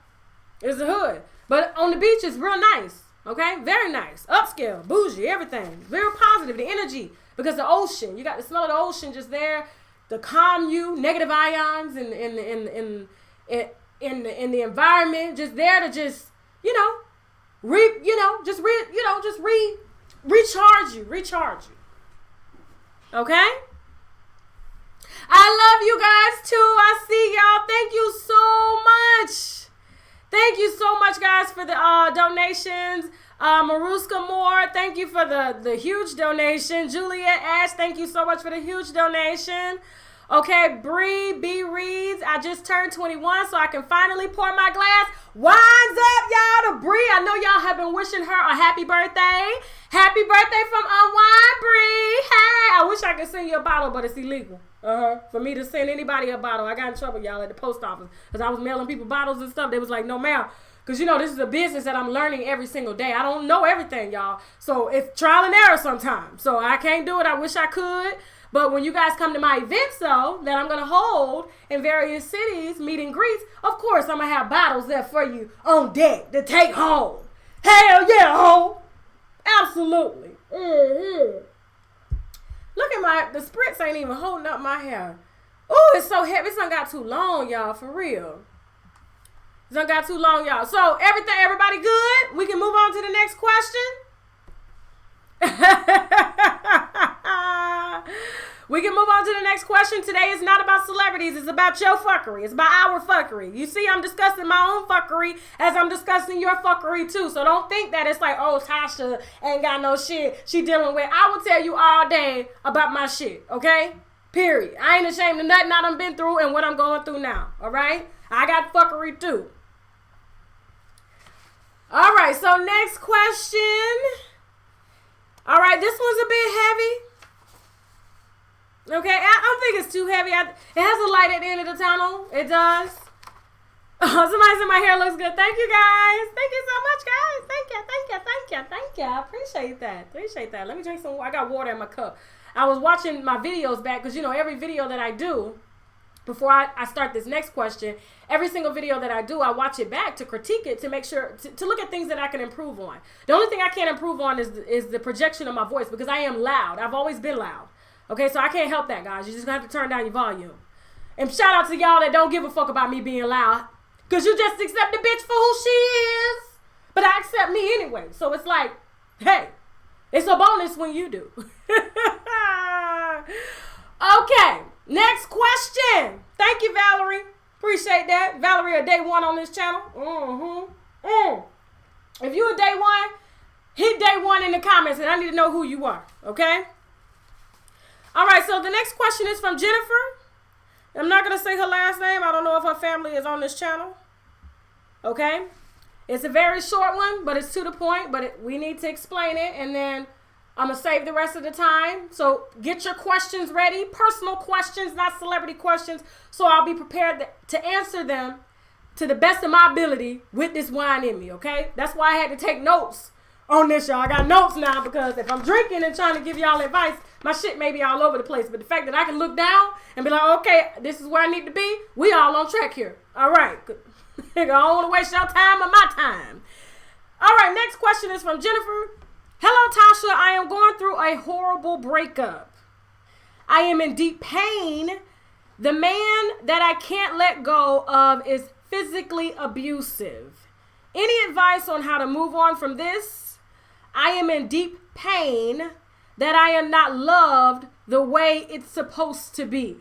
It's a hood. But on the beach, it's real nice. Okay, very nice, upscale, bougie, everything. Very positive. The energy, because the ocean. You got the smell of the ocean just there to calm you. Negative ions in the environment, just there to just recharge you. Okay? I love you guys too. I see y'all. Thank you so much. Thank you so much, guys, for the donations. Maruska Moore, thank you for the huge donation. Juliet Ash, thank you so much for the huge donation. Okay, Bree B. Reeds, I just turned 21, so I can finally pour my glass. Wines up, y'all, to Bree. I know y'all have been wishing her a happy birthday. Happy birthday from Unwine, Bree. Hey, I wish I could send you a bottle, but it's illegal. For me to send anybody a bottle. I got in trouble, y'all, at the post office because I was mailing people bottles and stuff. They was like, no, ma'am. Because, this is a business that I'm learning every single day. I don't know everything, y'all. So it's trial and error sometimes. So I can't do it. I wish I could. But when you guys come to my events, though, that I'm going to hold in various cities, meet and greets, of course, I'm going to have bottles there for you on deck to take home. Hell yeah, home. Absolutely. Look at the spritz ain't even holding up my hair. Oh, it's so heavy. It's done got too long, y'all, for real. It's done got too long, y'all. So everybody good? We can move on to the next question. We can move on to the next question. Today is not about celebrities. It's about your fuckery. It's about our fuckery. You see, I'm discussing my own fuckery as I'm discussing your fuckery too. So don't think that it's like, oh, Tasha ain't got no shit she dealing with. I will tell you all day about my shit, okay? Period. I ain't ashamed of nothing I done been through and what I'm going through now, all right? I got fuckery too. All right, so next question. All right, this one's a bit heavy. Okay, I don't think it's too heavy. It has a light at the end of the tunnel. It does. Oh, somebody said my hair looks good. Thank you, guys. Thank you so much, guys. Thank you. I appreciate that. Let me drink some water. I got water in my cup. I was watching my videos back because, you know, every video that I do, before I start this next question, every single video that I do, I watch it back to critique it, to make sure, to look at things that I can improve on. The only thing I can't improve on is the projection of my voice, because I am loud. I've always been loud. Okay, so I can't help that, guys. You're just going to have to turn down your volume. And shout out to y'all that don't give a fuck about me being loud, because you just accept the bitch for who she is. But I accept me anyway. So it's like, hey, it's a bonus when you do. Okay, next question. Thank you, Valerie. Appreciate that. Valerie, a day one on this channel. If you a day one, hit day one in the comments, and I need to know who you are, okay? All right, so the next question is from Jennifer. I'm not going to say her last name. I don't know if her family is on this channel. Okay? It's a very short one, but it's to the point. But we need to explain it, and then I'm going to save the rest of the time. So get your questions ready. Personal questions, not celebrity questions. So I'll be prepared to answer them to the best of my ability with this wine in me, okay? That's why I had to take notes on this, y'all. I got notes now, because if I'm drinking and trying to give y'all advice, my shit may be all over the place. But the fact that I can look down and be like, okay, this is where I need to be, we all on track here. All right. I don't want to waste your time or my time. All right, next question is from Jennifer. Hello, Tasha. I am going through a horrible breakup. I am in deep pain. The man that I can't let go of is physically abusive. Any advice on how to move on from this? I am in deep pain that I am not loved the way it's supposed to be.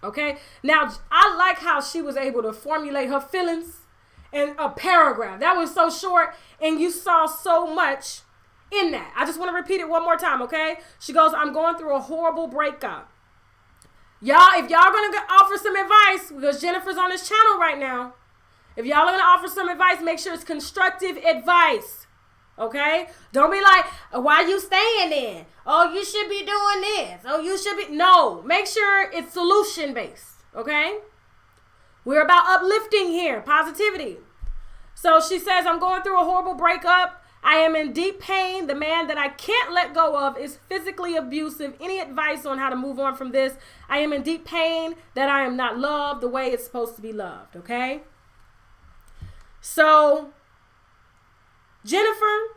Okay? Now, I like how she was able to formulate her feelings in a paragraph. That was so short, and you saw so much in that. I just want to repeat it one more time, okay? She goes, I'm going through a horrible breakup. Y'all, if y'all going to offer some advice, because Jennifer's on this channel right now, if y'all are going to offer some advice, make sure it's constructive advice. Okay? Don't be like, why you staying in? Oh, you should be doing this. Oh, you should be. No. Make sure it's solution based. Okay? We're about uplifting here. Positivity. So she says, I'm going through a horrible breakup. I am in deep pain. The man that I can't let go of is physically abusive. Any advice on how to move on from this? I am in deep pain that I am not loved the way it's supposed to be loved. Okay? So, Jennifer,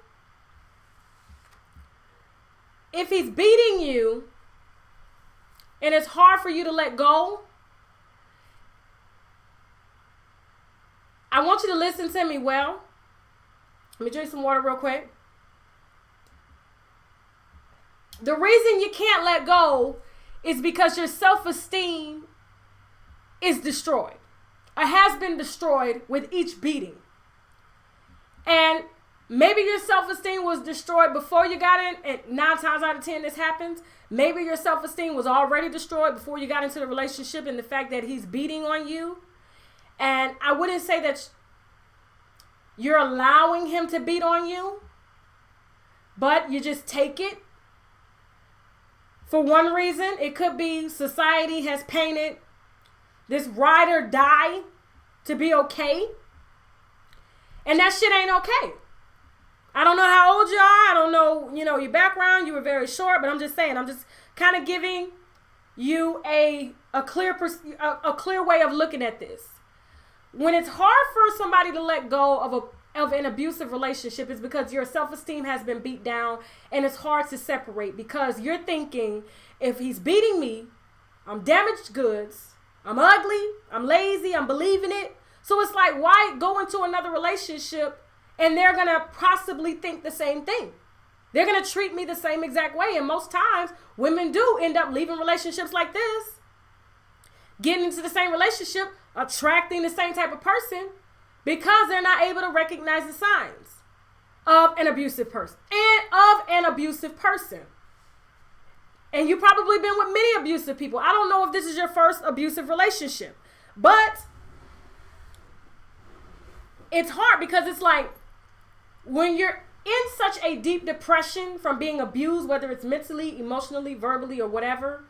if he's beating you and it's hard for you to let go, I want you to listen to me well. Let me drink some water real quick. The reason you can't let go is because your self-esteem is destroyed. It has been destroyed with each beating. And maybe your self-esteem was destroyed before you got in, and 9 times out of 10 this happens. Maybe your self-esteem was already destroyed before you got into the relationship, and the fact that he's beating on you. And I wouldn't say that you're allowing him to beat on you, but you just take it. For one reason, it could be society has painted this ride or die to be okay. And that shit ain't okay. I don't know how old you are. I don't know, your background. You were very short, but I'm just saying, I'm just kind of giving you a clear way of looking at this. When it's hard for somebody to let go of an abusive relationship, is because your self-esteem has been beat down, and it's hard to separate because you're thinking, if he's beating me, I'm damaged goods, I'm ugly, I'm lazy, I'm believing it. So it's like, why go into another relationship and they're going to possibly think the same thing? They're going to treat me the same exact way. And most times, women do end up leaving relationships like this, getting into the same relationship, attracting the same type of person, because they're not able to recognize the signs of an abusive person And you've probably been with many abusive people. I don't know if this is your first abusive relationship, but it's hard because it's like when you're in such a deep depression from being abused, whether it's mentally, emotionally, verbally, or whatever,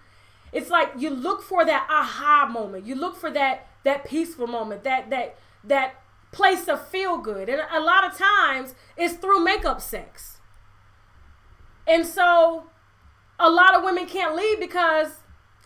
it's like you look for that aha moment. You look for that peaceful moment, that place of feel good. And a lot of times it's through makeup sex. And so a lot of women can't leave because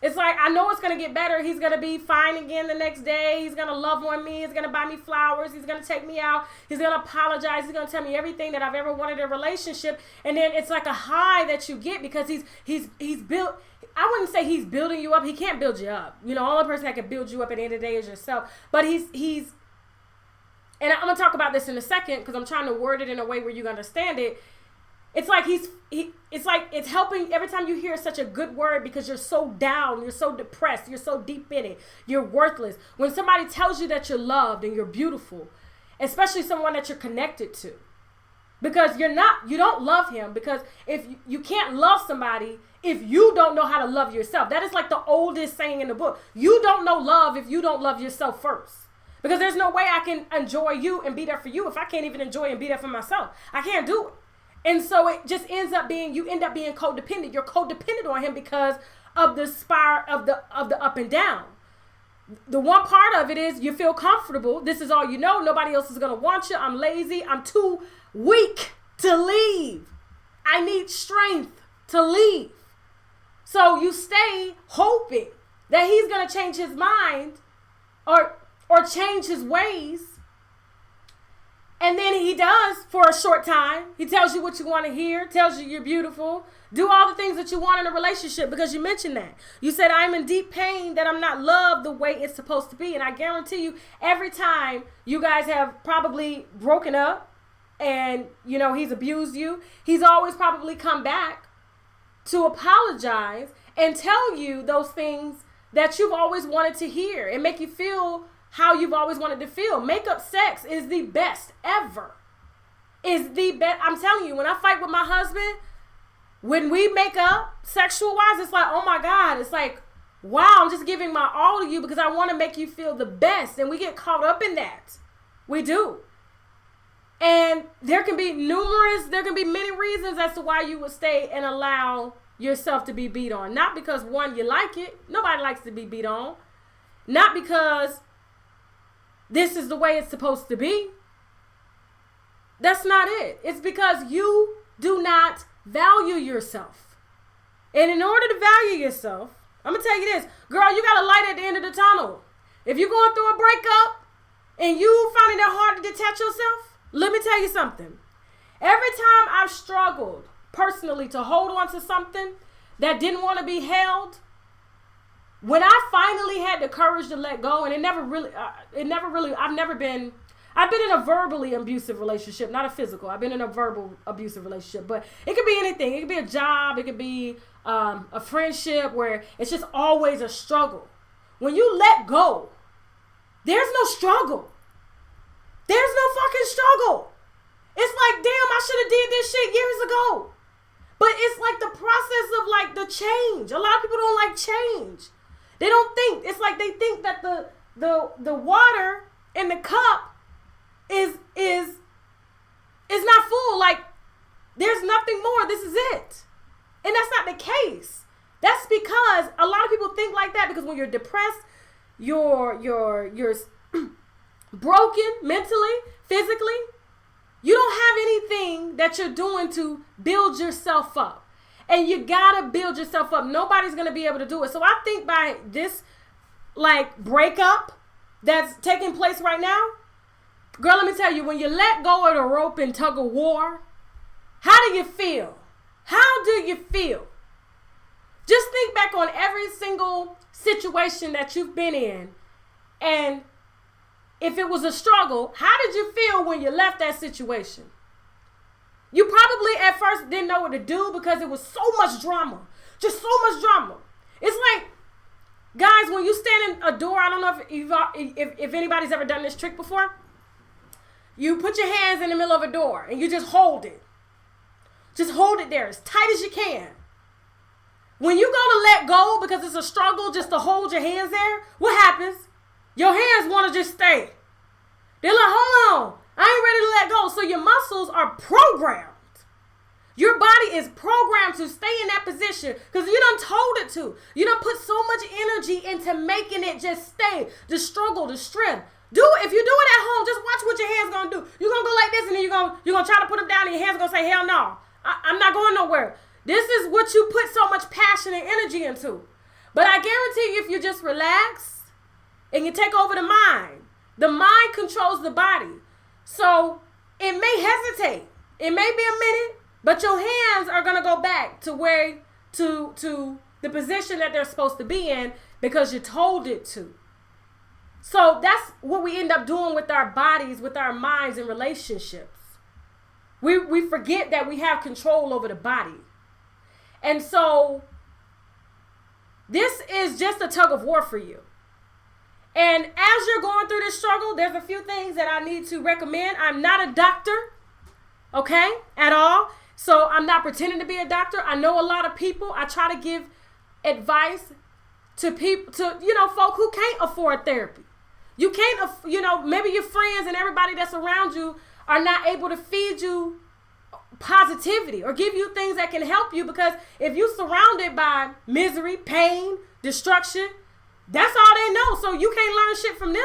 it's like, I know it's going to get better. He's going to be fine again the next day. He's going to love on me. He's going to buy me flowers. He's going to take me out. He's going to apologize. He's going to tell me everything that I've ever wanted in a relationship. And then it's like a high that you get because he's built. I wouldn't say he's building you up. He can't build you up. You know, only person that can build you up at the end of the day is yourself. But he's, and I'm going to talk about this in a second because I'm trying to word it in a way where you understand it. It's like it's like it's helping every time you hear such a good word because you're so down, you're so depressed, you're so deep in it, you're worthless. When somebody tells you that you're loved and you're beautiful, especially someone that you're connected to, because you don't love him, because if you can't love somebody if you don't know how to love yourself. That is like the oldest saying in the book. You don't know love if you don't love yourself first. Because there's no way I can enjoy you and be there for you if I can't even enjoy and be there for myself. I can't do it. And so it just ends up being, you end up being codependent. You're codependent on him because of the spiral of the up and down. The one part of it is you feel comfortable. This is all you know. Nobody else is going to want you. I'm lazy. I'm too weak to leave. I need strength to leave. So you stay hoping that he's going to change his mind or change his ways. And then he does for a short time. He tells you what you want to hear, tells you you're beautiful, do all the things that you want in a relationship because you mentioned that. You said, I'm in deep pain that I'm not loved the way it's supposed to be. And I guarantee you, every time you guys have probably broken up and, you know, he's abused you, he's always probably come back to apologize and tell you those things that you've always wanted to hear and make you feel how you've always wanted to feel. Makeup sex is the best ever. Is the best. I'm telling you, when I fight with my husband, when we make up sexual wise, it's like, oh my God, it's like, wow, I'm just giving my all to you because I want to make you feel the best. And we get caught up in that. We do. And there can be many reasons as to why you would stay and allow yourself to be beat on. Not because, one, you like it. Nobody likes to be beat on. Not because this is the way it's supposed to be. That's not it. It's because you do not value yourself. And in order to value yourself, I'm going to tell you this. Girl, you got a light at the end of the tunnel. If you're going through a breakup and you finding it hard to detach yourself, let me tell you something. Every time I've struggled personally to hold on to something that didn't want to be held, when I finally had the courage to let go, and I've been in a verbally abusive relationship, not a physical. I've been in a verbal abusive relationship, but it could be anything. It could be a job. It could be a friendship where it's just always a struggle. When you let go, there's no struggle. There's no fucking struggle. It's like, damn, I should have did this shit years ago. But it's like the process of like the change. A lot of people don't like change. They don't think. It's like they think that the water in the cup is not full. Like there's nothing more. This is it. And that's not the case. That's because a lot of people think like that because when you're depressed, you're broken mentally, physically. You don't have anything that you're doing to build yourself up. And you gotta build yourself up. Nobody's gonna be able to do it. So I think by this like breakup that's taking place right now, girl, let me tell you, when you let go of the rope in tug of war, how do you feel? How do you feel? Just think back on every single situation that you've been in. And if it was a struggle, how did you feel when you left that situation? You probably at first didn't know what to do because it was so much drama. Just so much drama. It's like, guys, when you stand in a door, I don't know if anybody's ever done this trick before. You put your hands in the middle of a door and you just hold it. Just hold it there as tight as you can. When you go to let go because it's a struggle just to hold your hands there, what happens? Your hands want to just stay. They're like, hold on, I ain't ready to let go. So your muscles are programmed. Your body is programmed to stay in that position because you done told it to. You done put so much energy into making it just stay. The struggle, the strength. Do it. If you do it at home, just watch what your hands gonna do. You're gonna go like this and then you're gonna try to put them down and your hands gonna say, hell no. I'm not going nowhere. This is what you put so much passion and energy into. But I guarantee you, if you just relax and you take over the mind controls the body. So it may hesitate. It may be a minute, but your hands are going to go back to to the position that they're supposed to be in because you told it to. So that's what we end up doing with our bodies, with our minds and relationships. We forget that we have control over the body. And so this is just a tug of war for you. And as you're going through this struggle, there's a few things that I need to recommend. I'm not a doctor, okay, at all. So I'm not pretending to be a doctor. I know a lot of people. I try to give advice to people, folk who can't afford therapy. You can't, maybe your friends and everybody that's around you are not able to feed you positivity or give you things that can help you, because if you're surrounded by misery, pain, destruction, that's all they know. So you can't learn shit from them.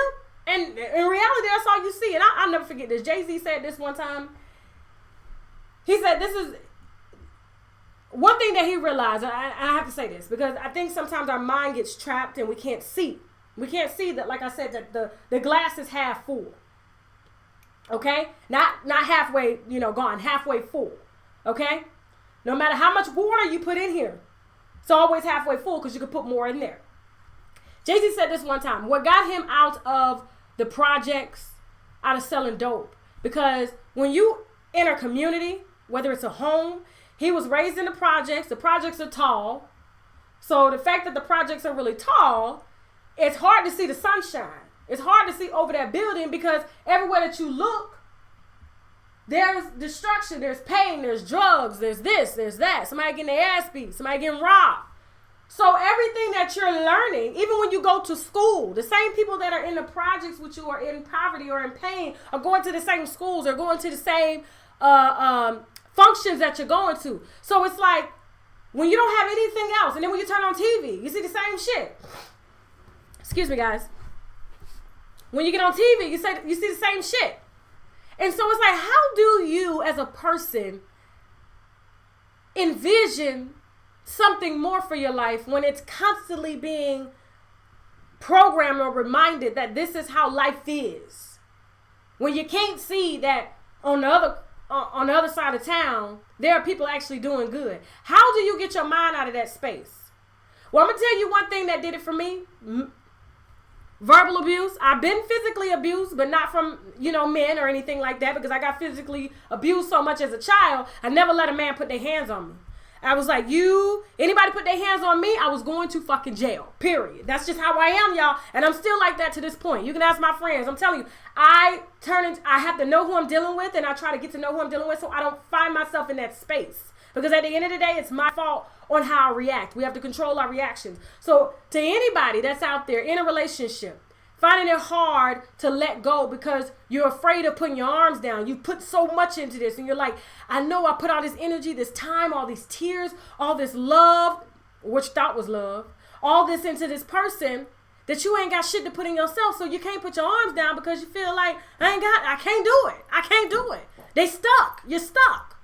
And in reality, that's all you see. And I'll never forget this. Jay-Z said this one time. He said this is one thing that he realized. I have to say this because I think sometimes our mind gets trapped and we can't see. We can't see that, like I said, that the glass is half full. Okay? Not halfway, gone, halfway full. Okay? No matter how much water you put in here, it's always halfway full because you can put more in there. Jay-Z said this one time. What got him out of the projects, out of selling dope, because when you enter community, whether it's a home, he was raised in the projects are tall. So the fact that the projects are really tall, it's hard to see the sunshine. It's hard to see over that building because everywhere that you look, there's destruction, there's pain, there's drugs, there's this, there's that. Somebody getting their ass beat, somebody getting robbed. So everything that you're learning, even when you go to school, the same people that are in the projects with you are in poverty or in pain are going to the same schools or going to the same functions that you're going to. So it's like when you don't have anything else, and then when you turn on TV, you see the same shit. Excuse me, guys. When you get on TV, you see the same shit. And so it's like, how do you as a person envision something more for your life when it's constantly being programmed or reminded that this is how life is? When you can't see that on the other side of town, there are people actually doing good. How do you get your mind out of that space? Well, I'm going to tell you one thing that did it for me. Verbal abuse. I've been physically abused, but not from, men or anything like that, because I got physically abused so much as a child. I never let a man put their hands on me. I was like, anybody put their hands on me, I was going to fucking jail, period. That's just how I am, y'all. And I'm still like that to this point. You can ask my friends. I'm telling you, I have to know who I'm dealing with, and I try to get to know who I'm dealing with so I don't find myself in that space. Because at the end of the day, it's my fault on how I react. We have to control our reactions. So to anybody that's out there in a relationship, finding it hard to let go because you're afraid of putting your arms down. You put so much into this and you're like, I know I put all this energy, this time, all these tears, all this love, which thought was love, all this into this person that you ain't got shit to put in yourself. So you can't put your arms down because you feel like, I can't do it. I can't do it. They stuck. You're stuck.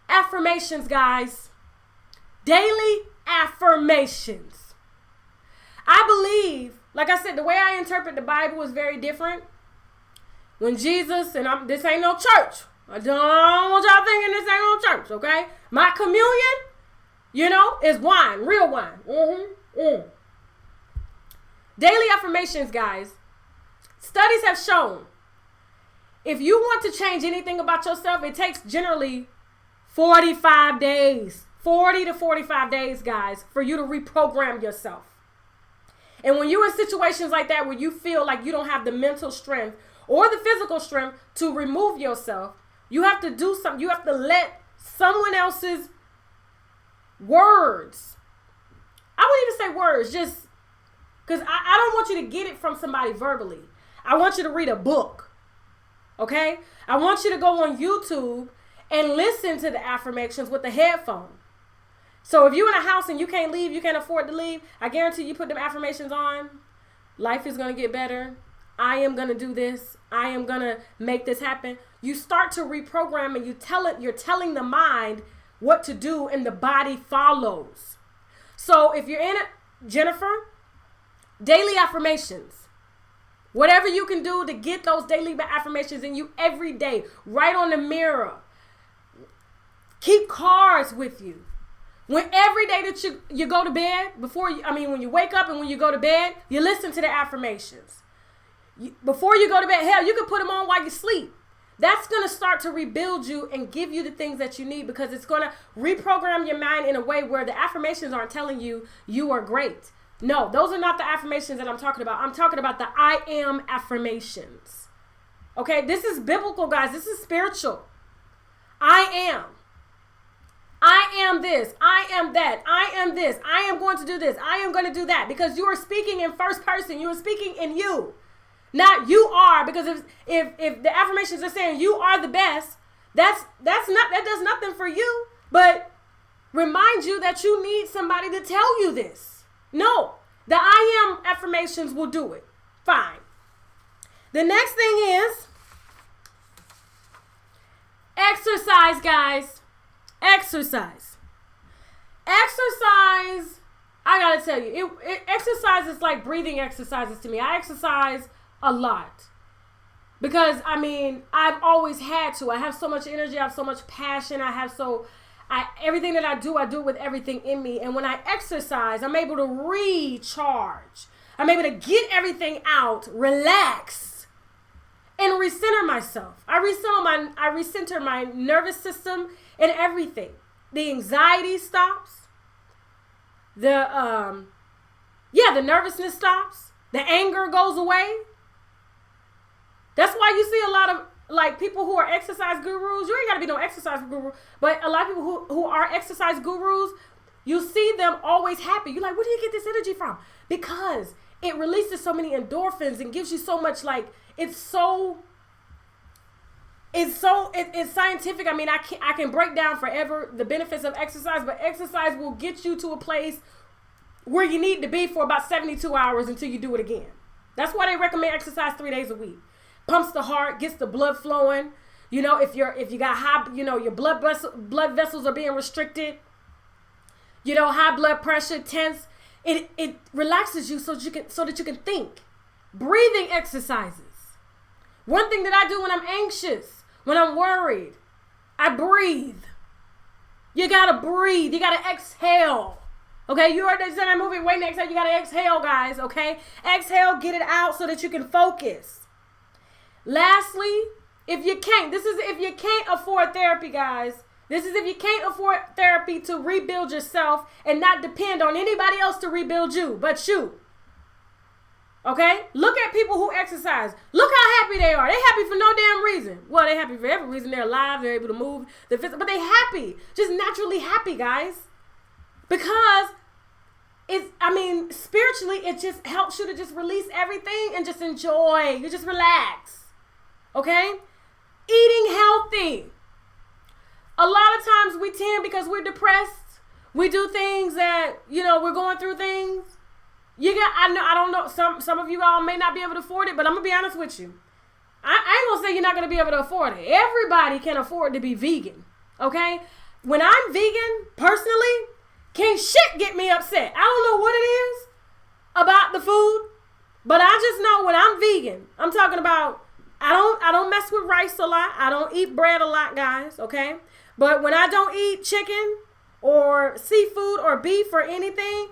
Affirmations, guys. Daily affirmations. I believe, like I said, the way I interpret the Bible is very different. When Jesus, and this ain't no church. I don't want y'all thinking this ain't no church, okay? My communion, is wine, real wine. Daily affirmations, guys. Studies have shown If you want to change anything about yourself, it takes generally 45 days, 40 to 45 days, guys, for you to reprogram yourself. And when you're in situations like that where you feel like you don't have the mental strength or the physical strength to remove yourself, you have to do something. You have to let someone else's words, I wouldn't even say words, just because I don't want you to get it from somebody verbally. I want you to read a book, okay? I want you to go on YouTube and listen to the affirmations with the headphone. So if you're in a house and you can't leave, you can't afford to leave, I guarantee you put them affirmations on, life is going to get better. I am going to do this. I am going to make this happen. You start to reprogram and you're telling the mind what to do and the body follows. So if you're in it, Jennifer, daily affirmations. Whatever you can do to get those daily affirmations in you every day, right on the mirror. Keep cards with you. When every day that you go to bed, when you wake up and when you go to bed, you listen to the affirmations. Before you go to bed, hell, you can put them on while you sleep. That's going to start to rebuild you and give you the things that you need, because it's going to reprogram your mind in a way where the affirmations aren't telling you you are great. No, those are not the affirmations that I'm talking about. I'm talking about the I am affirmations. Okay, this is biblical, guys. This is spiritual. I am. I am this. I am that. I am this. I am going to do this. I am going to do that. Because you are speaking in first person. You are speaking in you. Not you are, because if the affirmations are saying you are the best, that does nothing for you, but remind you that you need somebody to tell you this. No, the I am affirmations will do it. Fine. The next thing is exercise, guys. Exercise. Exercise, I gotta tell you, exercise is like breathing exercises to me. I exercise a lot because I've always had to. I have so much energy. I have so much passion. Everything that I do with everything in me. And when I exercise, I'm able to recharge. I'm able to get everything out, relax, and recenter myself. I recenter my nervous system and everything. The anxiety stops. The nervousness stops. The anger goes away. That's why you see a lot of people who are exercise gurus. You ain't got to be no exercise guru, but a lot of people who are exercise gurus, you see them always happy. You're like, where do you get this energy from? Because it releases so many endorphins and gives you so much, it's scientific. I can break down forever the benefits of exercise, but exercise will get you to a place where you need to be for about 72 hours until you do it again. That's why they recommend exercise 3 days a week. Pumps the heart, gets the blood flowing. If you got high, your blood vessels are being restricted. High blood pressure, tense. It relaxes you so that you can think. Breathing exercises. One thing that I do when I'm anxious, when I'm worried, I breathe. You gotta breathe. You gotta exhale. Okay, you heard that movie, Waiting to Exhale. You gotta exhale, guys. Okay, exhale, get it out so that you can focus. Lastly, if you can't afford therapy, guys. This is if you can't afford therapy to rebuild yourself and not depend on anybody else to rebuild you, but you. Okay? Look at people who exercise. Look how happy they are. They're happy for no damn reason. Well, they're happy for every reason. They're alive. They're able to move. But they're happy. Just naturally happy, guys. Because spiritually, it just helps you to just release everything and just enjoy. You just relax. Okay? Eating healthy. A lot of times we tend, because we're depressed, we do things that, we're going through things. I don't know, some of you all may not be able to afford it, but I'm going to be honest with you. I ain't going to say you're not going to be able to afford it. Everybody can afford to be vegan. Okay? When I'm vegan, personally, can't shit get me upset. I don't know what it is about the food, but I just know when I'm vegan, I'm talking about I don't mess with rice a lot. I don't eat bread a lot, guys, okay? But when I don't eat chicken or seafood or beef or anything,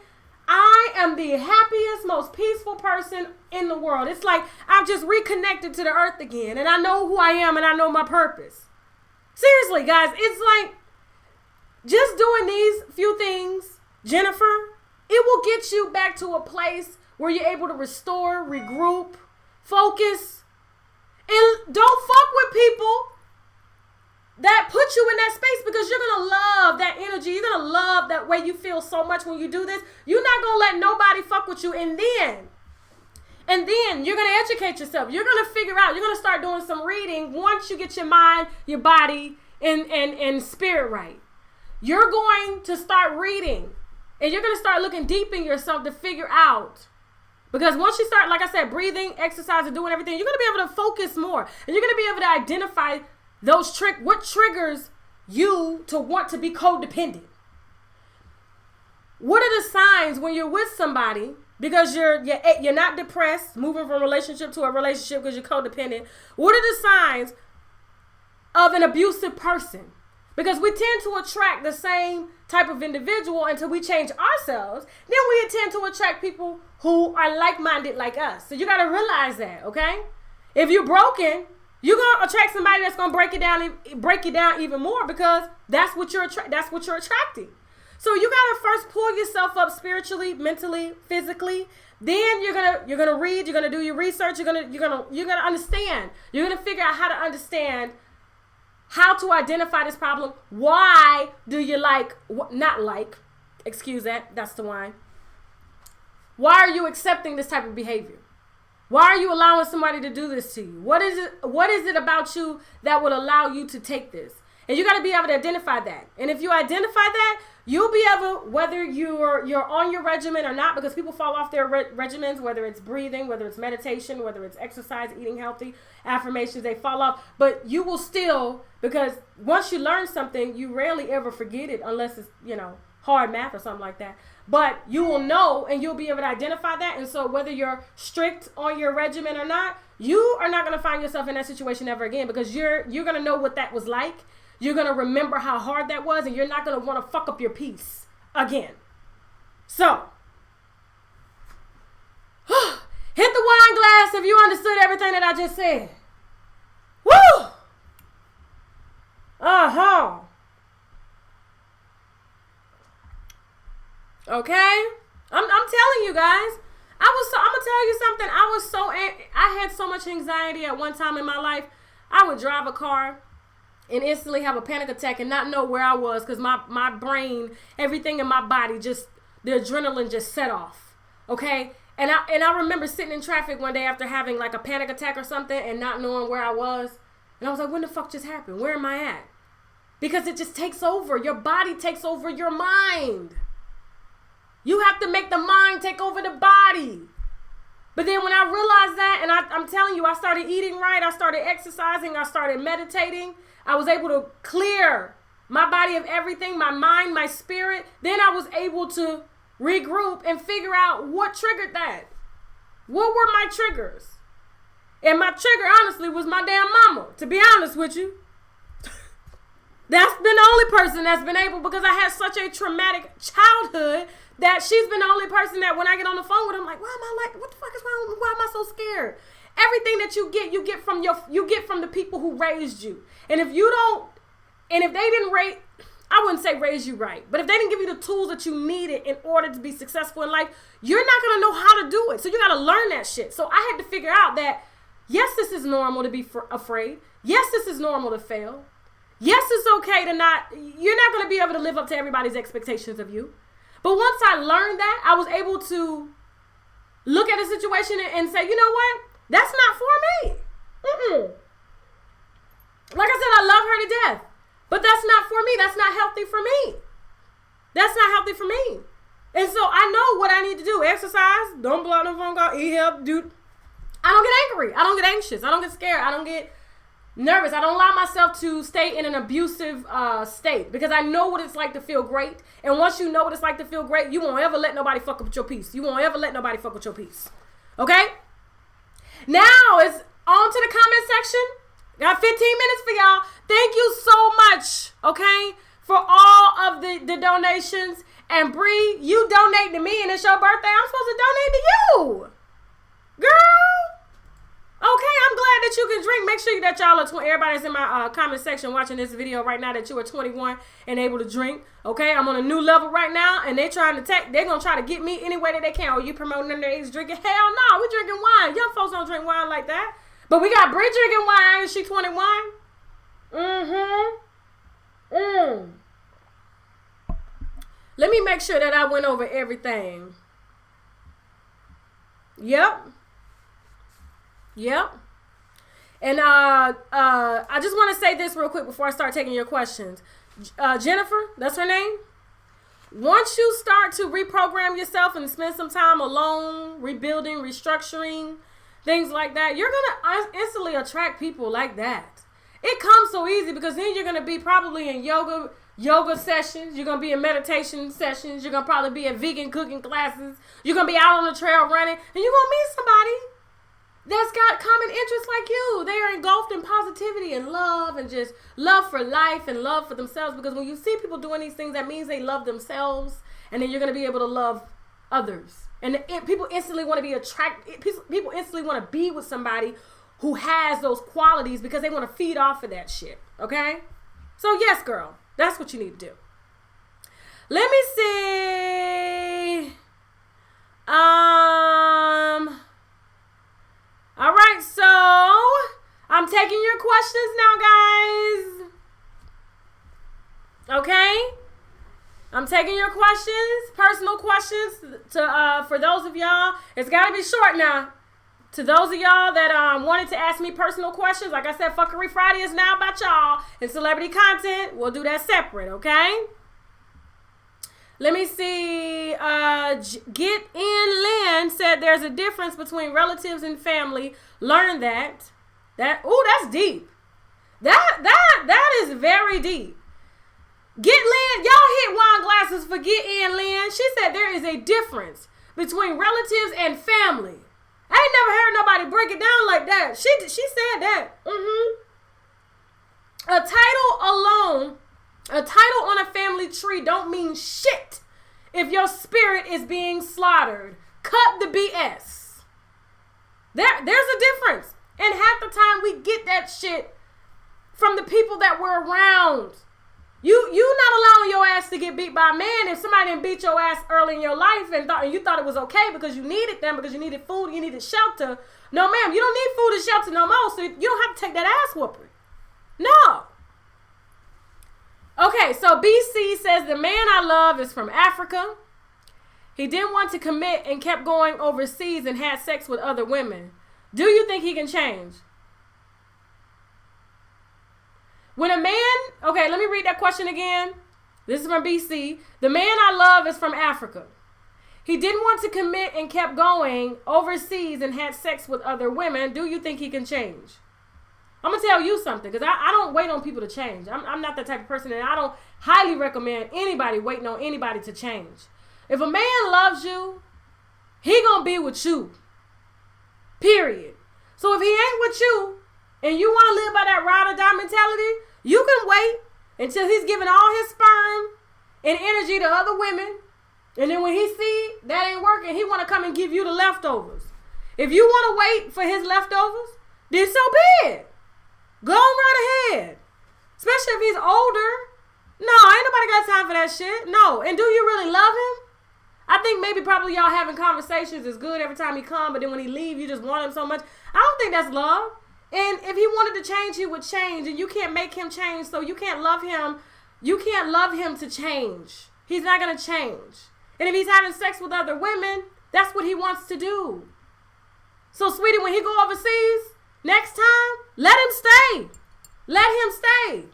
I am the happiest, most peaceful person in the world. It's like I've just reconnected to the earth again, and I know who I am and I know my purpose. Seriously, guys, it's like just doing these few things, Jennifer, it will get you back to a place where you're able to restore, regroup, focus, and don't fuck with people that put you in that space, because you're going to love that energy. You're going to love that way you feel so much when you do this. You're not going to let nobody fuck with you. And then you're going to educate yourself. You're going to figure out, you're going to start doing some reading once you get your mind, your body, and spirit right. You're going to start reading, and you're going to start looking deep in yourself to figure out. Because once you start, like I said, breathing, exercise, and doing everything, you're going to be able to focus more. And you're going to be able to identify what triggers you to want to be codependent. What are the signs when you're with somebody, because you're not depressed, moving from relationship to a relationship because you're codependent? What are the signs of an abusive person? Because we tend to attract the same type of individual until we change ourselves. Then we tend to attract people who are like-minded like us. So you got to realize that, okay? If you're broken, you're going to attract somebody that's going to break you down even more, because that's what you're attracting. So you got to first pull yourself up spiritually, mentally, physically. Then you're going to read, you're going to do your research, you're going to understand. You're going to figure out how to understand how to identify this problem. Why do you excuse that, that's the wine. Why are you accepting this type of behavior? Why are you allowing somebody to do this to you? What is it about you that would allow you to take this? And you got to be able to identify that. And if you identify that, you'll be able, whether you're on your regimen or not, because people fall off their regimens, whether it's breathing, whether it's meditation, whether it's exercise, eating healthy, affirmations, they fall off. But you will still, because once you learn something, you rarely ever forget it unless it's, hard math or something like that. But you will know, and you'll be able to identify that. And so whether you're strict on your regimen or not, you are not going to find yourself in that situation ever again, because you're going to know what that was like. You're going to remember how hard that was, and you're not going to want to fuck up your peace again. So, hit the wine glass if you understood everything that I just said. Woo! Uh-huh. Okay? I'm telling you guys. I'm going to tell you something. I had so much anxiety at one time in my life. I would drive a car and instantly have a panic attack and not know where I was, because my brain, everything in my body, the adrenaline just set off, okay? And I remember sitting in traffic one day after having like a panic attack or something and not knowing where I was. And I was like, when the fuck just happened? Where am I at? Because it just takes over. Your body takes over your mind. You have to make the mind take over the body. But then when I realized that, and I'm telling you, I started eating right, I started exercising, I started meditating, I was able to clear my body of everything, my mind, my spirit. Then I was able to regroup and figure out what triggered that. What were my triggers? And my trigger, honestly, was my damn mama, to be honest with you. That's been the only person that's been able, because I had such a traumatic childhood, that she's been the only person that when I get on the phone with her, I'm like, what the fuck is wrong with me? Why am I so scared? Everything that you get from the people who raised you. And if they didn't I wouldn't say raise you right, but if they didn't give you the tools that you needed in order to be successful in life, you're not going to know how to do it. So you got to learn that shit. So I had to figure out that, yes, this is normal to be afraid. Yes, this is normal to fail. Yes, it's okay to you're not going to be able to live up to everybody's expectations of you. But once I learned that, I was able to look at a situation and say, you know what? That's not for me. Like I said, I love her to death. But that's not for me. That's not healthy for me. That's not healthy for me. And so I know what I need to do. Exercise. Don't block no phone call. Eat help. Dude. I don't get angry. I don't get anxious. I don't get scared. I don't get nervous. I don't allow myself to stay in an abusive state, because I know what it's like to feel great. And once you know what it's like to feel great, you won't ever let nobody fuck up with your peace. You won't ever let nobody fuck with your peace. Okay? Now it's on to the comment section. Got 15 minutes for y'all. Thank you so much, okay, for all of the donations. And Bree, you donate to me and it's your birthday. I'm supposed to donate to you. Girl. Okay, I'm glad that you can drink. Make sure that y'all are everybody's in my comment section watching this video right now that you are 21 and able to drink. Okay, I'm on a new level right now, and they're gonna try to get me any way that they can. Oh, you promoting underage drinking? Hell no, we drinking wine. Young folks don't drink wine like that. But we got Brie drinking wine. Is she 21? Let me make sure that I went over everything. Yep. And I just want to say this real quick before I start taking your questions. Jennifer, that's her name. Once you start to reprogram yourself and spend some time alone, rebuilding, restructuring, things like that, you're going to instantly attract people like that. It comes so easy because then you're going to be probably in yoga sessions. You're going to be in meditation sessions. You're going to probably be at vegan cooking classes. You're going to be out on the trail running, and you're going to meet somebody that's got common interests like you. They are engulfed in positivity and love and just love for life and love for themselves. Because when you see people doing these things, that means they love themselves. And then you're going to be able to love others. And people instantly want to be attracted. People instantly want to be with somebody who has those qualities because they want to feed off of that shit. Okay? So yes, girl. That's what you need to do. Let me see. All right, so I'm taking your questions now, guys. Okay? I'm taking your questions, personal questions for those of y'all. It's got to be short now. To those of y'all that wanted to ask me personal questions, like I said, Fuckery Friday is now about y'all. And celebrity content, we'll do that separate, okay? Let me see. Get in Lynn said there's a difference between relatives and family. Learn that. That's deep. That is very deep. Get Lynn, y'all hit wine glasses for Get in Lynn. She said there is a difference between relatives and family. I ain't never heard nobody break it down like that. She said that. A title on a family tree don't mean shit if your spirit is being slaughtered. Cut the BS. There's a difference. And half the time we get that shit from the people that we're around. You not allowing your ass to get beat by a man if somebody didn't beat your ass early in your life and you thought it was okay because you needed them, because you needed food, you needed shelter. No, ma'am, you don't need food and shelter no more, so you don't have to take that ass whooping. No. Okay, so BC says the man I love is from Africa. He didn't want to commit and kept going overseas and had sex with other women. Do you think he can change? When a man, okay, let me read that question again. This is from BC. The man I love is from Africa. He didn't want to commit and kept going overseas and had sex with other women. Do you think he can change? I'm going to tell you something, because I don't wait on people to change. I'm not that type of person, and I don't highly recommend anybody waiting on anybody to change. If a man loves you, he going to be with you. Period. So if he ain't with you, and you want to live by that ride or die mentality, you can wait until he's giving all his sperm and energy to other women. And then when he see that ain't working, he want to come and give you the leftovers. If you want to wait for his leftovers, then so be it. Go on right ahead. Especially if he's older. No, ain't nobody got time for that shit. No. And do you really love him? I think maybe probably y'all having conversations is good every time he come, but then when he leave, you just want him so much. I don't think that's love. And if he wanted to change, he would change. And you can't make him change, so you can't love him. You can't love him to change. He's not going to change. And if he's having sex with other women, that's what he wants to do. So, sweetie, when he go overseas, next time, let him stay. Let him stay.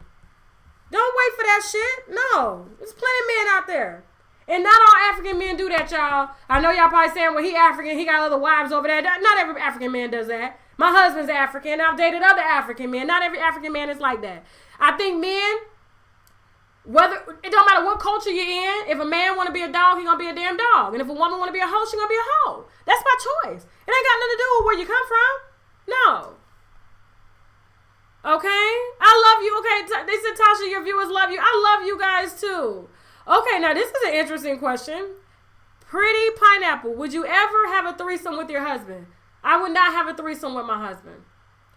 Don't wait for that shit. No. There's plenty of men out there. And not all African men do that, y'all. I know y'all probably saying, well, he African, he got other wives over there. Not every African man does that. My husband's African. I've dated other African men. Not every African man is like that. I think men, it don't matter what culture you're in. If a man want to be a dog, he gonna be a damn dog. And if a woman want to be a hoe, she gonna be a hoe. That's my choice. It ain't got nothing to do with where you come from. No. Okay? I love you. Okay, they said, Tasha, your viewers love you. I love you guys too. Okay, now this is an interesting question. Pretty Pineapple, would you ever have a threesome with your husband? I would not have a threesome with my husband.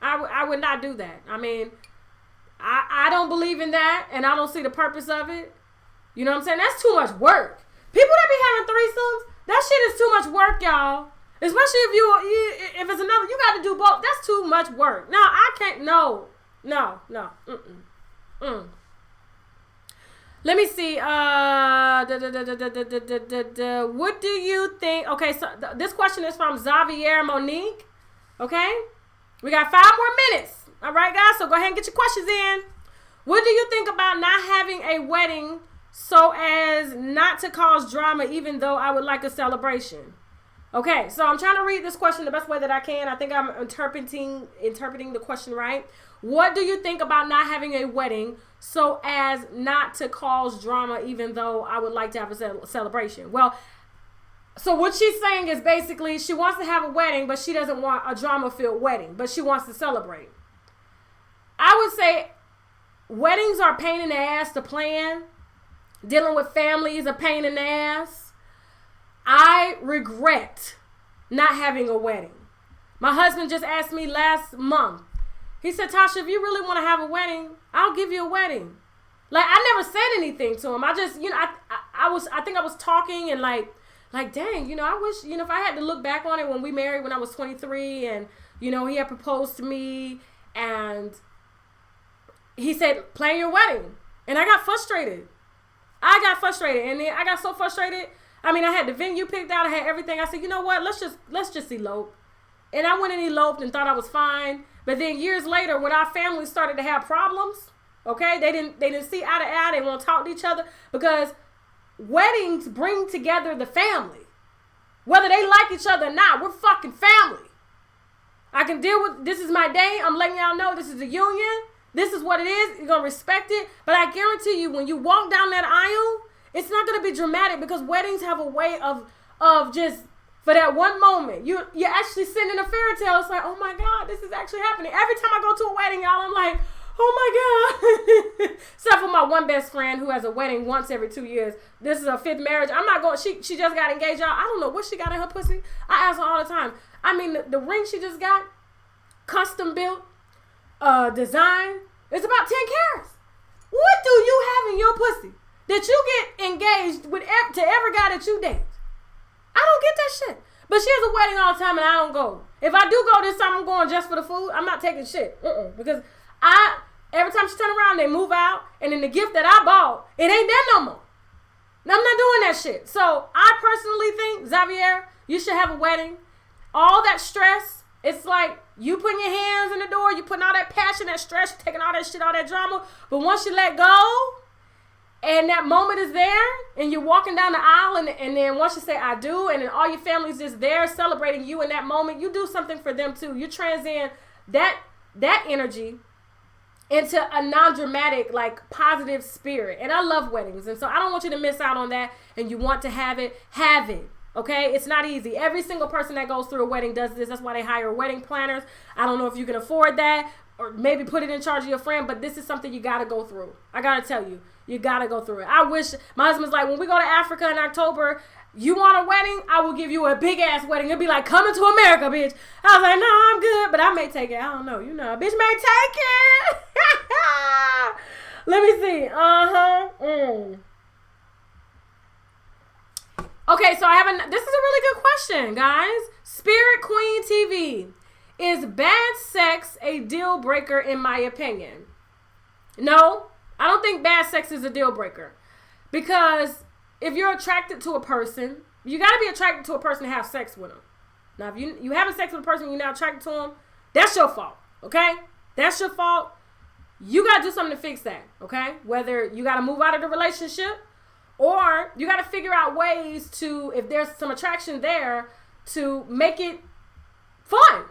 I would not do that. I mean, I don't believe in that, and I don't see the purpose of it. You know what I'm saying? That's too much work. People that be having threesomes, that shit is too much work, y'all. Especially if it's another, you got to do both. That's too much work. No, I can't. No. Let me see. What do you think? Okay, so this question is from Xavier Monique. Okay, we got 5 more minutes. All right, guys. So go ahead and get your questions in. What do you think about not having a wedding so as not to cause drama, even though I would like a celebration? Okay, so I'm trying to read this question the best way that I can. I think I'm interpreting the question right. What do you think about not having a wedding so as not to cause drama, even though I would like to have a celebration? Well, so what she's saying is basically she wants to have a wedding, but she doesn't want a drama-filled wedding, but she wants to celebrate. I would say weddings are a pain in the ass to plan. Dealing with family is a pain in the ass. I regret not having a wedding. My husband just asked me last month. He said, Tasha, if you really want to have a wedding, I'll give you a wedding. Like, I never said anything to him. I just, I think I was talking and like, dang, I wish, if I had to look back on it when we married when I was 23 and, he had proposed to me and he said, plan your wedding. And I got frustrated. And then I got so frustrated. I mean, I had the venue picked out. I had everything. I said, you know what? Let's just elope. And I went and eloped and thought I was fine. But then years later, when our family started to have problems, okay, they didn't see eye to eye. They won't talk to each other because weddings bring together the family. Whether they like each other or not, we're fucking family. I can deal with, this is my day. I'm letting y'all know this is a union. This is what it is. You're going to respect it. But I guarantee you, when you walk down that aisle, it's not going to be dramatic because weddings have a way of just, for that one moment, you're actually sitting in a fairy tale. It's like, oh my God, this is actually happening. Every time I go to a wedding, y'all, I'm like, oh my God. Except for my one best friend who has a wedding once every 2 years. This is her 5th marriage. I'm not going, she just got engaged, y'all. I don't know what she got in her pussy. I ask her all the time. I mean, the ring she just got, custom built, design, it's about 10 carats. What do you have in your pussy that you get engaged with to every guy that you date? I don't get that shit. But she has a wedding all the time and I don't go. If I do go this time, I'm going just for the food. I'm not taking shit. Because every time she turn around, they move out. And then the gift that I bought, it ain't there no more. I'm not doing that shit. So I personally think, Xavier, you should have a wedding. All that stress, it's like you putting your hands in the door, you putting all that passion, that stress, taking all that shit, all that drama. But once you let go, and that moment is there, and you're walking down the aisle, and then once you say, I do, and then all your family's just there celebrating you in that moment, you do something for them too. You transcend that energy into a non-dramatic, like, positive spirit. And I love weddings, and so I don't want you to miss out on that, and you want to have it, okay? It's not easy. Every single person that goes through a wedding does this. That's why they hire wedding planners. I don't know if you can afford that, or maybe put it in charge of your friend, but this is something you got to go through. I got to tell you. You got to go through it. I wish, my husband's like, when we go to Africa in October, you want a wedding? I will give you a big ass wedding. It'll be like, coming to America, bitch. I was like, no, I'm good, but I may take it. I don't know. A bitch may take it. Let me see. Okay, so I have this is a really good question, guys. Spirit Queen TV. Is bad sex a deal breaker in my opinion? No. I don't think bad sex is a deal breaker because if you're attracted to a person, you got to be attracted to a person to have sex with them. Now, if you having sex with a person, you're not attracted to them, that's your fault, okay? That's your fault. You got to do something to fix that, okay? Whether you got to move out of the relationship or you got to figure out ways to, if there's some attraction there, to make it fun.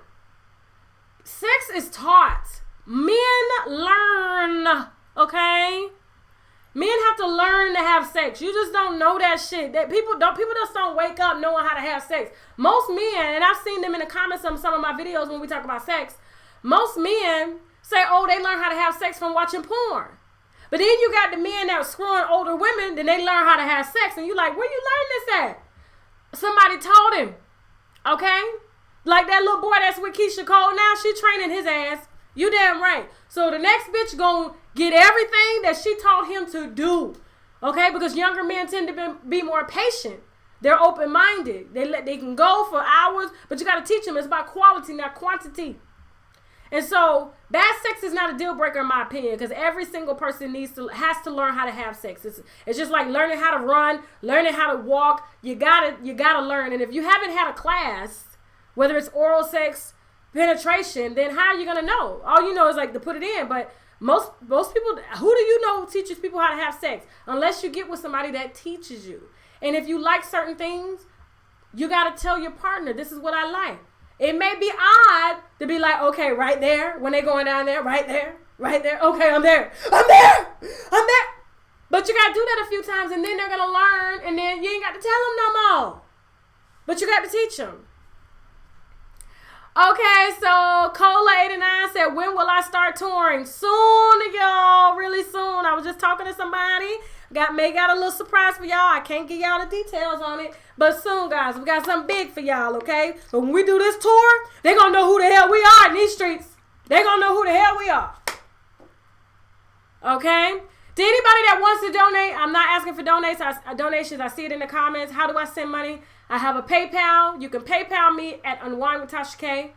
Sex is taught. Men learn. Okay, men have to learn to have sex. You just don't know that shit. That people just don't wake up knowing how to have sex. Most men, and I've seen them in the comments on some of my videos when we talk about sex. Most men say, oh, they learn how to have sex from watching porn. But then you got the men that are screwing older women, then they learn how to have sex. And you like, where you learn this at? Somebody taught him. Okay? Like that little boy that's with Keisha Cole now, she training his ass. You damn right. So the next bitch gonna get everything that she taught him to do. Okay? Because younger men tend to be more patient. They're open-minded. They can go for hours, but you got to teach them. It's about quality, not quantity. And so bad sex is not a deal breaker in my opinion, because every single person has to learn how to have sex. It's just like learning how to run, learning how to walk. You gotta learn. And if you haven't had a class, whether it's oral sex, penetration, then how are you gonna know? All you know is like to put it in. But most people, who do you know teaches people how to have sex? Unless you get with somebody that teaches you. And if you like certain things, you gotta tell your partner, this is what I like. It may be odd to be like, okay, right there, when they're going down there, right there, okay, I'm there. But you got to do that a few times, and then they're going to learn, and then you ain't got to tell them no more. But you got to teach them. Okay, so Cola89 said, when will I start touring? Soon, y'all, really soon. I was just talking to somebody. Got a little surprise for y'all. I can't give y'all the details on it, but soon, guys, we got something big for y'all, okay? So when we do this tour, they gonna know who the hell we are in these streets. They gonna know who the hell we are. Okay? To anybody that wants to donate, I'm not asking for donations. I see it in the comments. How do I send money? I have a PayPal. You can PayPal me at UNWINEWITHTASHAK.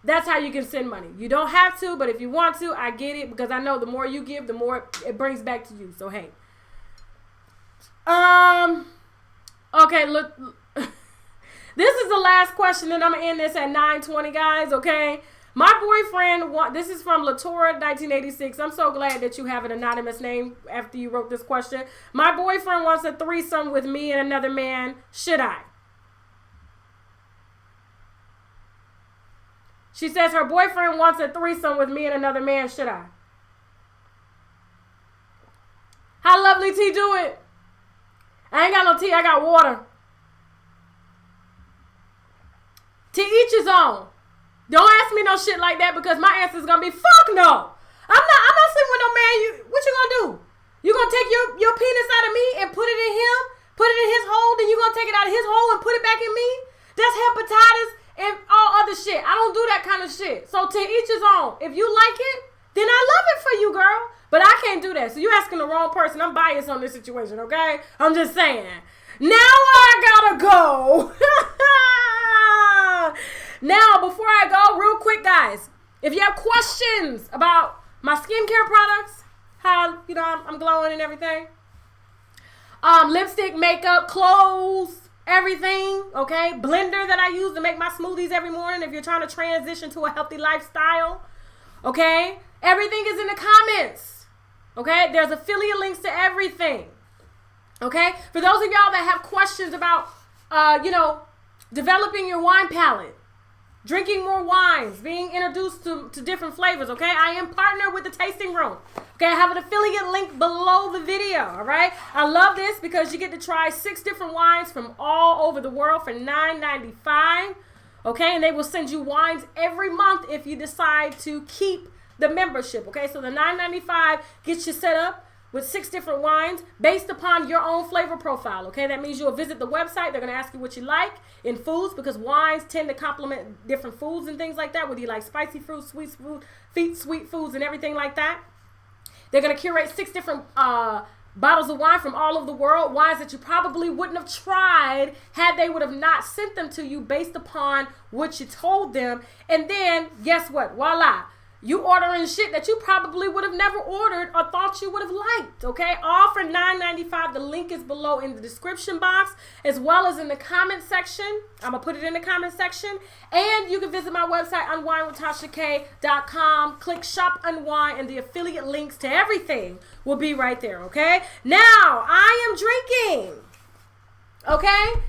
That's how you can send money. You don't have to, but if you want to, I get it, because I know the more you give, the more it brings back to you. So, hey. Okay, look. This is the last question, and I'm going to end this at 9:20, guys, okay? My boyfriend, this is from Latora 1986. I'm so glad that you have an anonymous name after you wrote this question. My boyfriend wants a threesome with me and another man. Should I? She says her boyfriend wants a threesome with me and another man. Should I? How lovely T do it? I ain't got no tea. I got water. To each his own. Don't ask me no shit like that, because my answer is gonna be fuck no. I'm not sleeping with no man. What you gonna do? You gonna take your penis out of me and put it in him? Put it in his hole? Then you gonna take it out of his hole and put it back in me? That's hepatitis and all other shit. I don't do that kind of shit. So to each his own. If you like it, then I love it for you, girl. But I can't do that. So you asking the wrong person. I'm biased on this situation, okay? I'm just saying. Now I gotta go. Now, before I go, real quick, guys, if you have questions about my skincare products, how, I'm glowing and everything, lipstick, makeup, clothes, everything, okay, blender that I use to make my smoothies every morning if you're trying to transition to a healthy lifestyle, okay, everything is in the comments, okay, there's affiliate links to everything, okay, for those of y'all that have questions about, developing your wine palette, drinking more wines, being introduced to different flavors, okay? I am partnered with the Tasting Room. Okay, I have an affiliate link below the video, all right? I love this because you get to try 6 different wines from all over the world for $9.95, okay? And they will send you wines every month if you decide to keep the membership, okay? So the $9.95 gets you set up with 6 different wines based upon your own flavor profile, okay? That means you'll visit the website. They're going to ask you what you like in foods, because wines tend to complement different foods and things like that, whether you like spicy fruit, sweet foods, and everything like that. They're going to curate 6 different bottles of wine from all over the world, wines that you probably wouldn't have tried had they would have not sent them to you based upon what you told them. And then, guess what? Voila. You ordering shit that you probably would have never ordered or thought you would have liked, okay? All for $9.95. The link is below in the description box, as well as in the comment section. I'm going to put it in the comment section. And you can visit my website, UNWINEWITHTASHAK.com. Click Shop Unwine, and the affiliate links to everything will be right there, okay? Now, I am drinking, okay?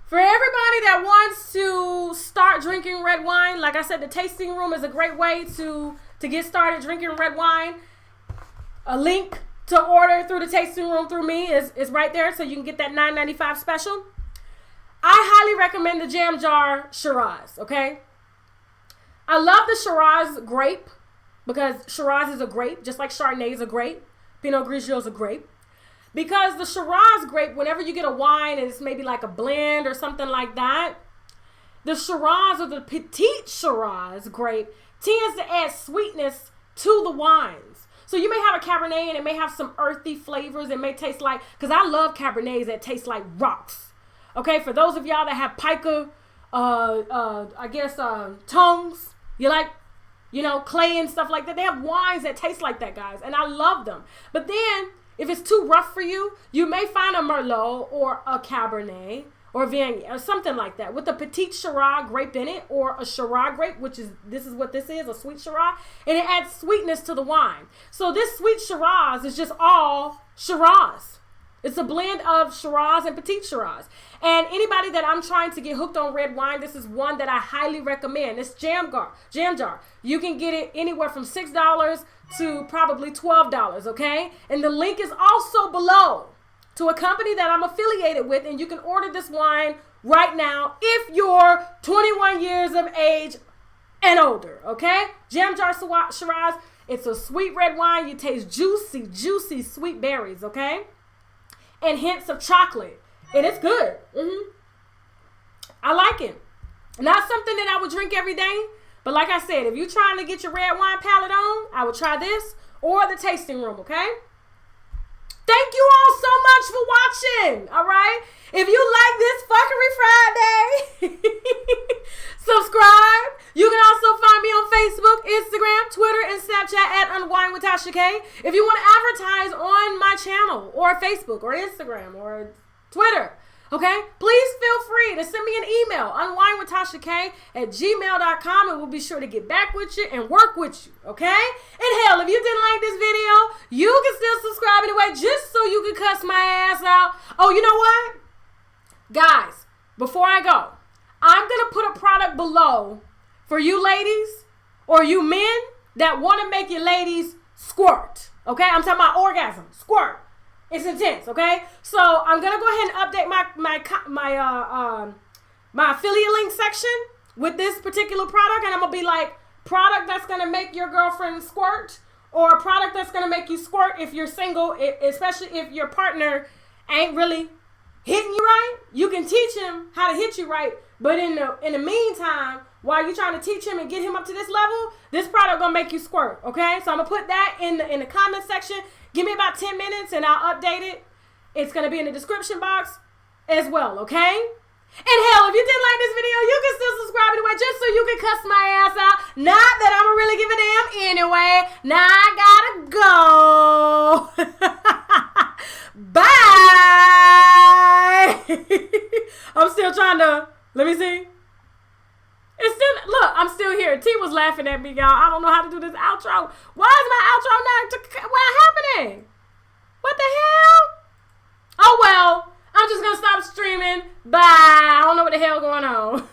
For everybody that wants to start drinking red wine, like I said, the Tasting Room is a great way to get started drinking red wine. A link to order through the Tasting Room through me is right there, so you can get that $9.95 special. I highly recommend the Jam Jar Shiraz, okay? I love the Shiraz grape. because Shiraz is a grape, just like Chardonnay is a grape. Pinot Grigio is a grape. Because the Shiraz grape, whenever you get a wine and it's maybe like a blend or something like that, the Shiraz or the Petite Shiraz grape tends to add sweetness to the wines. So you may have a Cabernet and it may have some earthy flavors. It may taste like, because I love Cabernets that taste like rocks. Okay, for those of y'all that have pica, tongues, you like, clay and stuff like that. They have wines that taste like that, guys, and I love them. But then, if it's too rough for you, you may find a Merlot or a Cabernet or Viognier or something like that with a Petite Shiraz grape in it, or a Shiraz grape, this is what this is, a sweet Shiraz, and it adds sweetness to the wine. So this sweet Shiraz is just all Shiraz. It's a blend of Shiraz and Petite Shiraz. And anybody that I'm trying to get hooked on red wine, this is one that I highly recommend. It's Jam Jar. You can get it anywhere from $6 to probably $12, okay? And the link is also below to a company that I'm affiliated with, and you can order this wine right now if you're 21 years of age and older, okay? Jam Jar Shiraz, it's a sweet red wine. You taste juicy sweet berries, okay? And hints of chocolate. And it's good. I like it. Not something that I would drink every day. But like I said, if you're trying to get your red wine palate on, I would try this or the tasting room, okay? Thank you all so much for watching, all right? If you like this Fuckery Friday, subscribe. You can also find me on Facebook, Instagram, Twitter, and Snapchat at UNWINEWITHTASHAK. If you want to advertise on my channel or Facebook or Instagram or Twitter, okay, please feel free to send me an email, unwinewithtashak@gmail.com, and we'll be sure to get back with you and work with you, okay? And hell, if you didn't like this video, you can still subscribe anyway, just so you can cuss my ass out. Oh, you know what? Guys, before I go, I'm going to put a product below for you ladies or you men that want to make your ladies squirt, okay? I'm talking about orgasm, squirt. It's intense, okay? So I'm gonna go ahead and update my affiliate link section with this particular product, and I'm gonna be like, product that's gonna make your girlfriend squirt, or a product that's gonna make you squirt if you're single, especially if your partner ain't really hitting you right. You can teach him how to hit you right, but in the meantime, while you're trying to teach him and get him up to this level, this product gonna make you squirt, okay? So I'm gonna put that in the comment section. Give me about 10 minutes and I'll update it. It's going to be in the description box as well, okay? And hell, if you didn't like this video, you can still subscribe anyway, just so you can cuss my ass out. Not that I'm really give a damn anyway. Now I gotta go. Bye. I'm still trying to, let me see. It's still, look, I'm still here. T was laughing at me, y'all. I don't know how to do this outro. Why is my outro not, what happening? What the hell? Oh, well, I'm just going to stop streaming. Bye. I don't know what the hell going on.